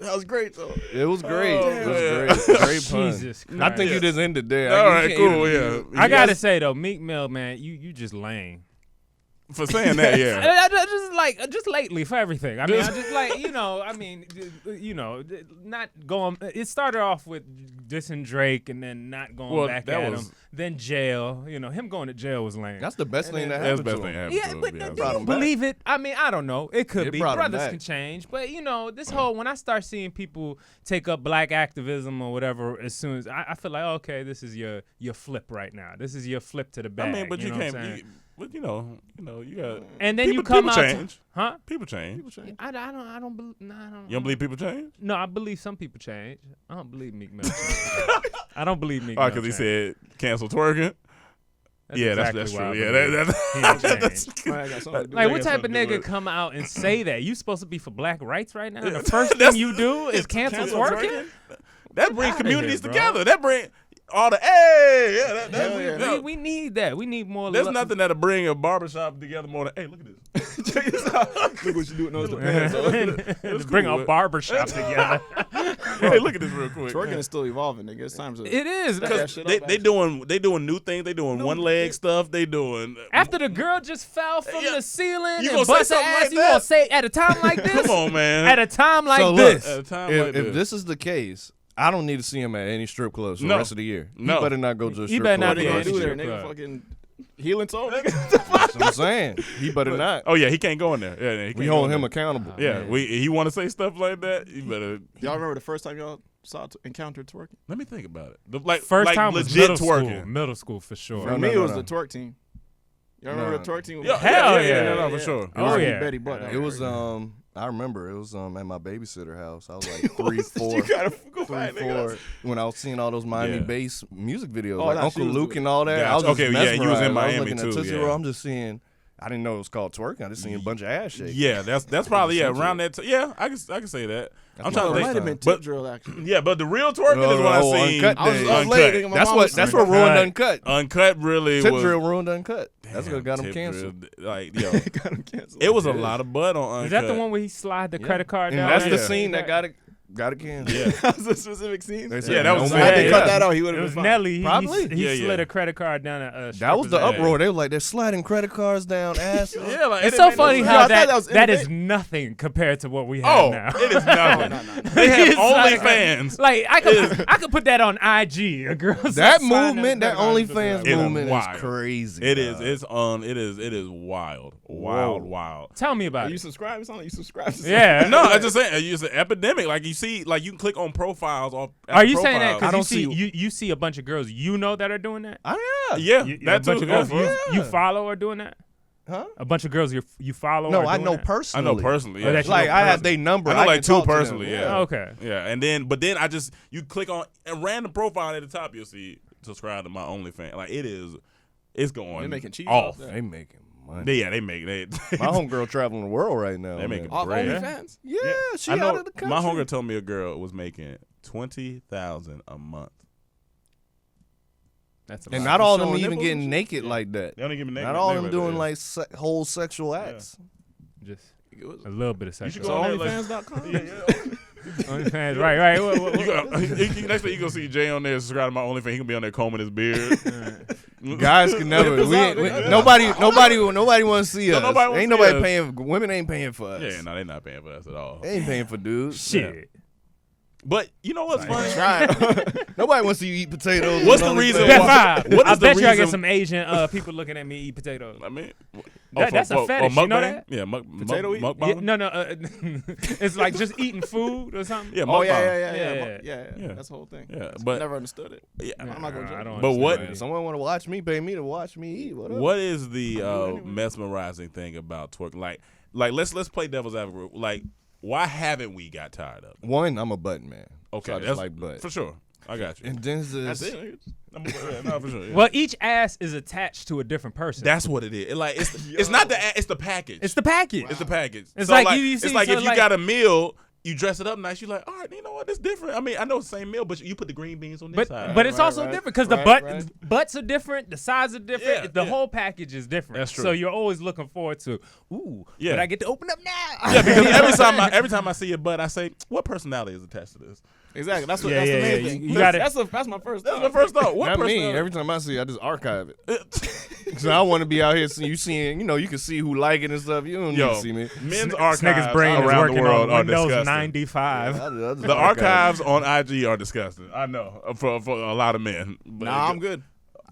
That was great though. It was great. Oh, It was great. Great pun. Jesus Christ. I think you just ended there. All You right, can't cool. even- Yeah, I gotta say though, Meek Mill, man, you just lame. for saying that. Yeah, Just lately for everything. I mean, I just like not going. It started off with dissing Drake and then not going Well, back that at was- him. Then jail. Him going to jail was lame. That's the best thing that that's happened the best to thing him. happened. Yeah, to him, but to be do honest. brought you him back. believe it? I mean, I don't know. It could It be. brought him Brothers back. can change. But, this whole, when I start seeing people take up black activism or whatever, as soon as, I feel like, okay, this is your flip right now. This is your flip to the bag. I mean, but you know what I'm can't. saying? But you got. And then people, you come people out. change. Huh? People change. I don't believe. No, I don't. You don't believe people change? No, I believe some people change. I don't believe Meek Mill. I don't believe Meek Oh, Mill. because he changed. said cancel twerking. Yeah, exactly that's why I true. Yeah, believe he ain't that's changed. Right, I got something to do. Like, That what got type of something to do nigga with it. come out and say that? You supposed to be for black rights right now? Yeah, The first that's- thing you do is cancel twerking? That brings outta communities here, bro. together. That bring all the hey, yeah. Hell yeah. no. We need that. We need more. There's nothing that'll bring a barbershop together more than hey, look at this. Check this out. Look what you do. Knows the pants. to bring cool. a barbershop together. Hey, look at this real quick. Twerking is still evolving, nigga. It's time to. It is. That Because shit they up, they doing new things. They doing one leg stuff. They doing After the girl just fell from Yeah. the ceiling You and gonna say bust her something ass, like you that? gonna say at a time like this? Come on, man. At a time like So look, this. At a time If, like if this is the case, I don't need to see him at any strip clubs for No. the rest of the year. No. He better not go to a He strip better club. not What be are for you the gonna rest do of there, the year. nigga? Fucking healing toe, nigga. That's what I'm saying. He better not. Oh yeah, he can't go in there. Yeah, he can't We go hold in him there. accountable. Yeah, man. he want to say stuff like that. You better Y'all remember the first time y'all encountered twerking? let me think about it. Like First like time was legit middle twerking. school. Middle school for sure. For No, me, no, it was no. the twerk team. Y'all No. remember the twerk team? Yeah, Hell yeah, yeah. no, for sure. It was Oh, me, yeah. Betty Butt. Yeah. It was I remember it was at my babysitter house. I was like 3, 4, You gotta go 3, back, nigga. 4 when I was seeing all those Miami Yeah. bass music videos, Oh, like nah, Uncle she was Luke doing- and all that. I was Gotcha. just Okay, yeah, you was in mesmerized. I Miami was looking too, at Tootsie yeah. Roll. I'm just seeing. I didn't know it was called twerking. I just seen a bunch of ass shake. Yeah, that's probably around that. Yeah, I can say that. I'm trying Oh, to it might think. have been But tip drill actually. yeah, but the real twerking is what I seen. Uncut I was Days. up Uncut. late. Nigga, my That's mom what was that's screaming. what ruined Uncut. Uncut. Uncut really Tip was. drill ruined Uncut. That's Damn, what got him Tip canceled. Drill, like yo, Got him canceled. it was a lot of butt on Uncut. Is that the one where he slide the credit card And down? that's there? the scene that got it canceled. Yeah, That was a specific scene. They said, Yeah, that was- no I more. had to Yeah, cut yeah. that out. He would It have was been fine. Nelly. He Probably. Yeah, slid yeah. a credit card down a That was the stripper's ass. uproar. They were like, they're sliding credit cards down ass. yeah. Like, It's it so didn't make no funny sense. how I thought that was that is innovative. nothing compared to what we have Oh, now. it is nothing. No. They have It's like- OnlyFans. Like I could put that on IG. A girl That signing movement, that credit card. OnlyFans It is movement wild. is crazy. It dog. is. It is wild. Wild. Tell me Are about you it. subscribed? It sounds like you subscribed. to Yeah. No, I'm just saying it's an epidemic. Like you see, like you can click on profiles off. Are you saying that profiles. because you see a bunch of girls you know that are doing that? Oh, Yeah, You, that a bunch too. of girls Yeah. you follow are doing that? Huh? A bunch of girls you follow? No, are I doing know that? I personally. know personally. Oh, Yeah. that you Like know I had personally. their number. I know like can two talk to them. personally. Yeah. Okay. Yeah, but then you click on a random profile at the top. You'll see subscribe to my OnlyFans. Like it's going. They're making cheese off. off that. They making money. Yeah, they make My homegirl traveling the world right now. They making Off bread. OnlyFans? Yeah, she I know. out of the country. My homegirl told me a girl was making $20,000 a month. That's a And lot. not all of them Showing even nipples getting and naked like that. They only give me naked. Not all of them naked, doing yeah. like whole sexual acts. Just It was- a little bit of You should sexual. go on there, OnlyFans.com. OnlyFans, right. Next thing you gonna see Jay on there subscribe to my OnlyFans. He gonna be on there combing his beard. Guys can never. Nobody want to see us. nobody wanna Ain't see nobody us. paying. Women ain't paying for us. Yeah, no, they're not paying for us at all. They ain't paying for dudes. Shit. But you know what's funny? Nobody wants to see you eat potatoes. What's and the all reason this Bet why- stuff. five. What I is the bet you I get reason- some Asian people looking at me eat potatoes. I mean, That's a fetish, you know mukbang? that? Yeah, Potato eat? mukbang. Yeah, no, it's like just eating food or something. Yeah, Oh, mukbang. yeah. Yeah. That's the whole thing. Yeah, but Never understood it. yeah. I'm not going to I judge. don't But what- understand. Someone want to watch me, pay me to watch me eat. What is the mesmerizing thing about twerking? Like let's play devil's advocate. Like, why haven't we got tired of it? One, I'm a button man. Okay, So I just that's like butt. for sure. I got you. And then That's there's it. No, for sure. Yeah. Well, each ass is attached to a different person. That's what it is. It's not it's the package. It's the package. It's the package. It's So, like you see- it's like so if you like- got a meal, you dress it up nice. You're like, all right, you know what? It's different. I mean, I know it's the same meal, but you put the green beans on this side. But it's Right, also right, different because right, the butts are different, the size are different, Yeah, the yeah. whole package is different. That's true. So you're always looking forward to, Yeah. but I get to open up now. yeah, because every time I see your butt, I say, what personality is attached to this? Exactly. That's Yeah, the yeah, main yeah. thing. You gotta- That's my first. That's my first thought. What not me. personality? Every time I see it, I just archive it. So I want to be out here seeing, you can see who like it and stuff. You don't need Yo, to see me. men's This archives nigga's brain is around working the world on are Windows disgusting. 95. I just The archive it. archives on IG are disgusting. I know for a lot of men. But Nah, I'm good.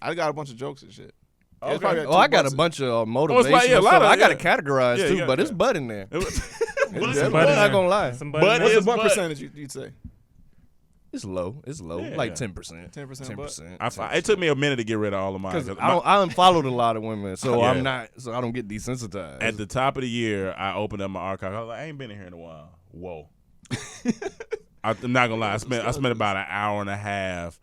I got a bunch of jokes and shit. Okay. It's probably Oh, I got a $2. bunch of Oh, motivational it's like, yeah, a lot stuff. of- I got yeah. it categorized Yeah, too, you got- but it's yeah. butt in there. But it's I'm butt in not there. gonna lie. Some But butt in What's there. the what butt. percentage you'd say? It's low. It's low. Yeah. Like 10%. 10% butt? 10%. it took me a minute to get rid of all of mine. Because 'cause I unfollowed a lot of women, so Yeah. I'm not. So I don't get desensitized. at the top of the year, I opened up my archive. I was like, I ain't been in here in a while. Whoa. I'm not gonna lie. I spent about an hour and a half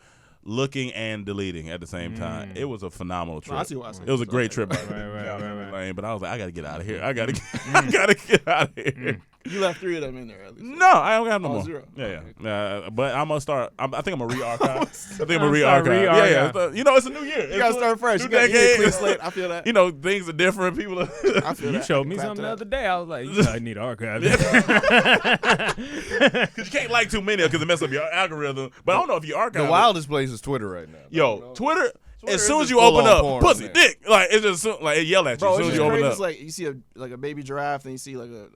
looking and deleting at the same time. It was a phenomenal trip. No, I see why I said It was a so. great trip. Right. But I was like, I gotta get out of here. I gotta get out of here. You left 3 of them in there at least. No, I don't got no Oh, more. 0. Yeah, Okay. yeah. But I'm gonna start. I think I'm gonna re-archive. I think I'm I'm gonna sorry, re-archive. Yeah, re-archive. yeah. It's a new year. You gotta start fresh. New You gotta get a decade. clean slate. I feel that. Things are different. People are. I feel You that. showed me Clap something to the that. other day. I was like, I need to archive this. Because you can't like too many because it messes up your algorithm. But I don't know if you archive the it. wildest place is Twitter right now. Yo, Twitter. Twitter As soon is as you full open on up, porn, pussy, man. dick, like it's just like it yell at you Bro, as soon it's as just you open crazy. up. It's like you see a baby giraffe, then you see like a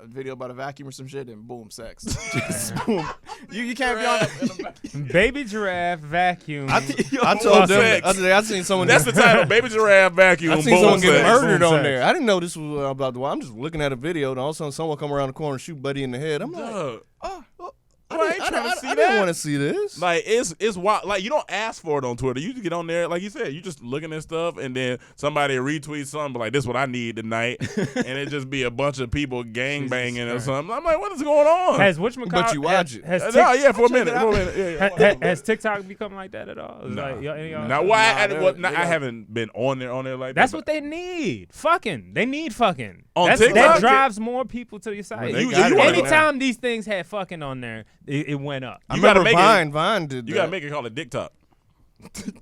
video about a vacuum or some shit, and boom, sex. Just boom. You can't be on. Baby giraffe vacuum. I told them sex. the other day. I seen someone. That's the title, baby giraffe vacuum. I seen boom, someone get sex. murdered Boom, on sex. there. I didn't know this was about the. I'm just looking at a video, and all of a sudden, someone come around the corner and shoot Buddy in the head. I'm like, Dog. I ain't trying to see didn't that. want to see this. Like it's wild. Like you don't ask for it on Twitter. You just get on there, like you said, you just looking at stuff, and then somebody retweets something, but like this is what I need tonight, and it just be a bunch of people gang banging or something. I'm like, what is going on? Has whatchamacallit? But you watch it. Has, No, yeah, for a minute. Yeah. has TikTok become like that at all? It's Nah. like, y'all- Now why? Nah, I haven't been on there like That's that. what they need. Fucking. They need fucking. On That TikTok? drives more people to your site. They got it right Anytime these things had fucking on there, it went up. I You gotta remember make it. Vine did. You that. gotta make it called a dick talk.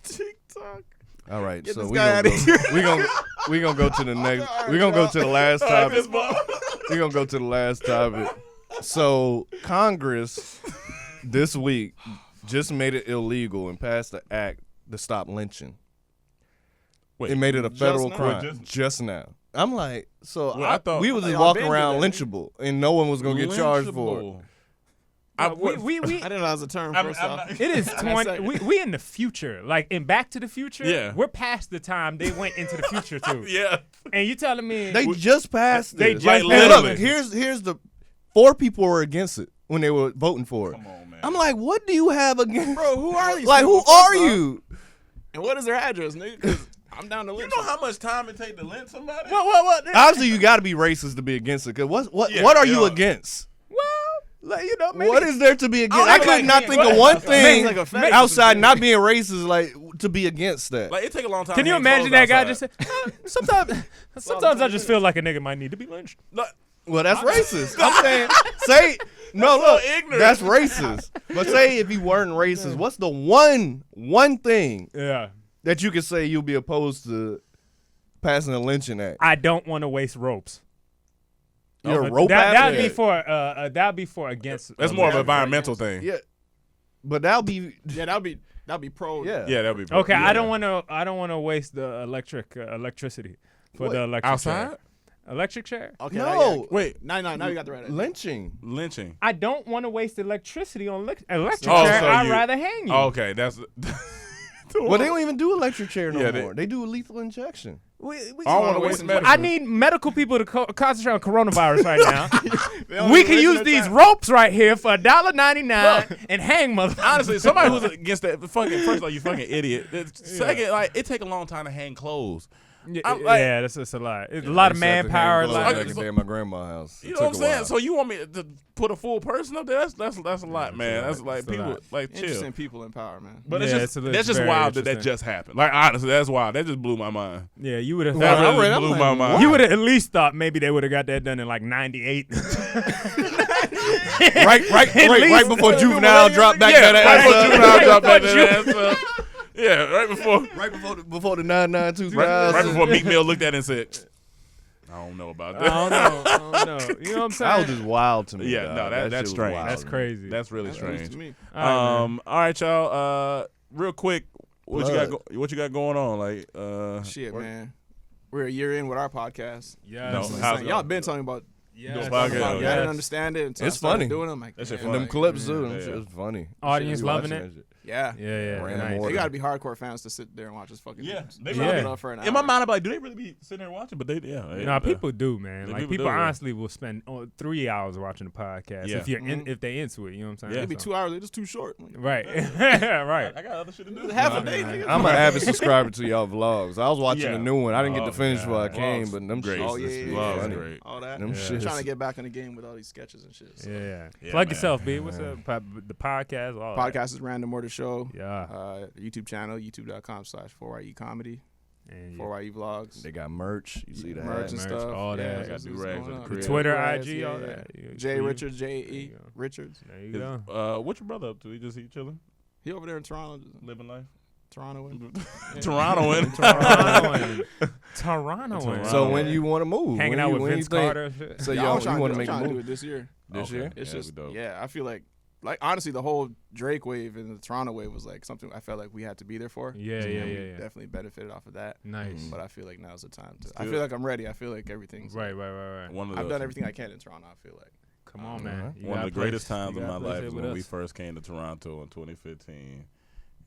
TikTok. All right, Get so this we guy gonna outta go, here. we gonna go to the next. We gonna go to the last topic. We gonna go to the last topic. So Congress this week just made it illegal and passed the act to stop lynching. Wait, It made it a federal now? crime just now. I'm like, so Well, I thought- we was I just thought y'all walking been around doing that. lynchable, and no one was gonna get charged for it. We I didn't know that was a term. First off, it is I 20. said- We in the future, like in Back to the Future. Yeah. We're past the time they went into the future too. Yeah. And you telling me They just passed They this. just And literally. look, here's the 4 people were against it when they were voting for it. Come on, man. I'm like, what do you have against? Bro, who are these? Like, people, who are first off? you? And what is their address, nigga? 'Cause I'm down to You lynch. know how much time it take to lynch somebody? what? Obviously, you got to be racist to be against it. Cause what Yeah, are you yeah. against? Well, like, you know, maybe What is there to be against? don't I know, could like, not man, think what- of one maybe thing like a fetish or outside something. not being racist, like to be against that. Like it take a long time. Can to you hang imagine clothes that guy outside. just said, sometimes I just feel like a nigga might need to be lynched. Well, that's racist. I'm saying, look, ignorant. that's racist. But say if you weren't racist, what's the one thing Yeah. that you could say you'll be opposed to passing a lynching act? I don't want to waste ropes. You're a rope That'd advocate? be for against. That's more of an environmental thing. Yeah, but that'll be Yeah, that'd be pro. yeah. Yeah, that'd be Okay, yeah. I don't want to waste the electricity for the electric outside. chair. Electric chair. Okay. No. Wait, Now you got the right idea. lynching. lynching. I don't want to waste electricity on electric Oh, chair. so I'd you- rather hang you. Oh, okay, that's. Well, they don't even do electric chair no Yeah, more. They do lethal injection. We I don't want to waste medicine. I need medical people to concentrate on coronavirus right They now. don't We even can waste use their these time. ropes right here for $1.99 and hang motherfuckers. Honestly, somebody who's against that, fucking first of all, you fucking idiot. Second, like it take a long time to hang clothes. I'm like- Yeah, that's a lot. It's a lot of manpower. like- Like a day at my grandma's house. You know what I'm saying? So you want me to put a full person up there? That's a lot, man. That's like It's a people lot. like chill. Interesting people in power, man. But Yeah, it's it's that's just very wild that interesting. just happened. Like honestly, that's wild. That just blew my mind. Yeah, you would have. That Well, really I'm blew like, my mind. You would have at least thought maybe they would have got that done in like '98. right before juvenile dropped back Yeah, that right ass before up. juvenile dropped back that ass up. Yeah, right before Before the 992 right before Meek Mill looked at it and said, I don't know about that. I don't know. You know what I'm saying? That was just wild to me. Yeah, dog. no, That that's shit was strange. wild That's to me. crazy. That's really That's news strange. to me. All right, man. All right, y'all. Real quick, what Plug. you got going on? Like, Shit, man. We're a year in with our podcast. Yes. No, It's how's like, it y'all going? been talking about Yes. Podcast. I Yes. didn't understand it until It's I started funny. doing them. Like, That shit damn, funny. Them clips, too. Yeah. Them shit was funny. Audience Shit, loving watching it. that shit. yeah. Yeah. Random Nice. order. They gotta be hardcore fans to sit there and watch this fucking. Yeah, they chop really it do. up for an In my hour. mind, I'm like, do they really be sitting there watching? But they, People do, man. Yeah, Like people people do. honestly will spend 3 hours watching the podcast Yeah. if you're if they into it. You know what I'm saying? Yeah. Maybe So- 2 hours. They're just too short. Like, Right. Right. I got other shit to do. half a day. nigga. I'm an avid subscriber to y'all vlogs. I was watching Yeah. the new one. I didn't get to Vlogs, finish yeah. before I came, Vlogs, but them great. shits Oh, yeah, is yeah, Vlogs, yeah. funny. great. All that. Them Yeah. shits. Trying to get back in the game with all these sketches and shit. So. Yeah. Yeah, Plug man. yourself, B. What's up? The podcast. All that. Podcast is Random Order Show. Yeah. YouTube channel, youtube.com/4YE Comedy, And 4YE Vlogs. They got merch. You see that? Merch and Merch, stuff. all that. Yeah, Got that's do what's rags going at the on. crib. Twitter, Rags, IG, all yeah. that. J For you. Richards, There J.E. you go. Richards. There you go. What your brother up to? He chilling, He over there in Toronto. living life. Toronto. Toronto in. Toronto. So when you want to move, Hanging when out you- with when you Vince think- Carter. and shit. So Yeah, y'all, I'm trying you want to to make a do move it this year. this Okay. year? It's Yeah, just that'd be dope. I feel like honestly the whole Drake wave and the Toronto wave was like something I felt like we had to be there for. Yeah, So, yeah, we yeah. Definitely benefited off of that. Nice. But I feel like now's the time to. I Still- feel like I'm ready. I feel like everything's Right. One of I've the, done everything I can in Toronto. I feel like. Come on, man. You One got of a the greatest place. times You of got my a place life is with when we us. first came to Toronto in 2015,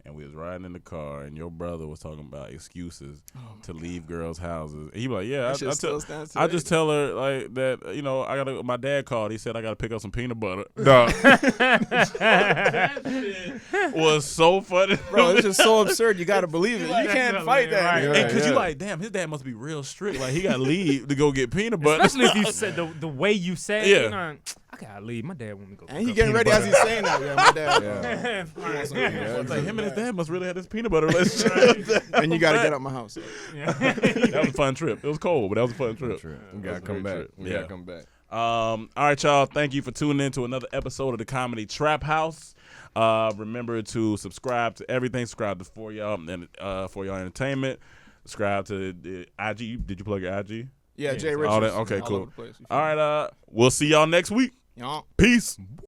and we was riding in the car, and your brother was talking about excuses to leave girls' houses. And he was like, "Yeah, That shit still stands I today. just tell her like that. I gotta. My dad called. He said I gotta pick up some peanut butter. Dog. That shit was so funny, Bro, it's just so absurd. You gotta believe it. You can't fight that. Right. nigga. And cause Yeah. you like, damn, his dad must be real strict. Like he got to leave to go get peanut butter. Especially if you said the way you said it. Yeah. You know, I gotta leave. My dad want me to go. And he pick up getting ready peanut as he's saying that. Yeah, my dad. Yeah. butter. It's like him and his dad must really have this peanut butter relationship. And you gotta get out my house. That was a fun trip. It was cold, but that was a fun trip. We gotta That's a come great back. trip. We Yeah. gotta come back. All right, y'all. Thank you for tuning in to another episode of the Comedy Trap House. Remember to subscribe to everything. Subscribe to For Y'all and For Y'all Entertainment. Subscribe to the IG. Did you plug your IG? Yeah, Jay all Richards. that- okay, all cool. over the place. You feel All me? right. We'll see y'all next week. Y'all. Peace.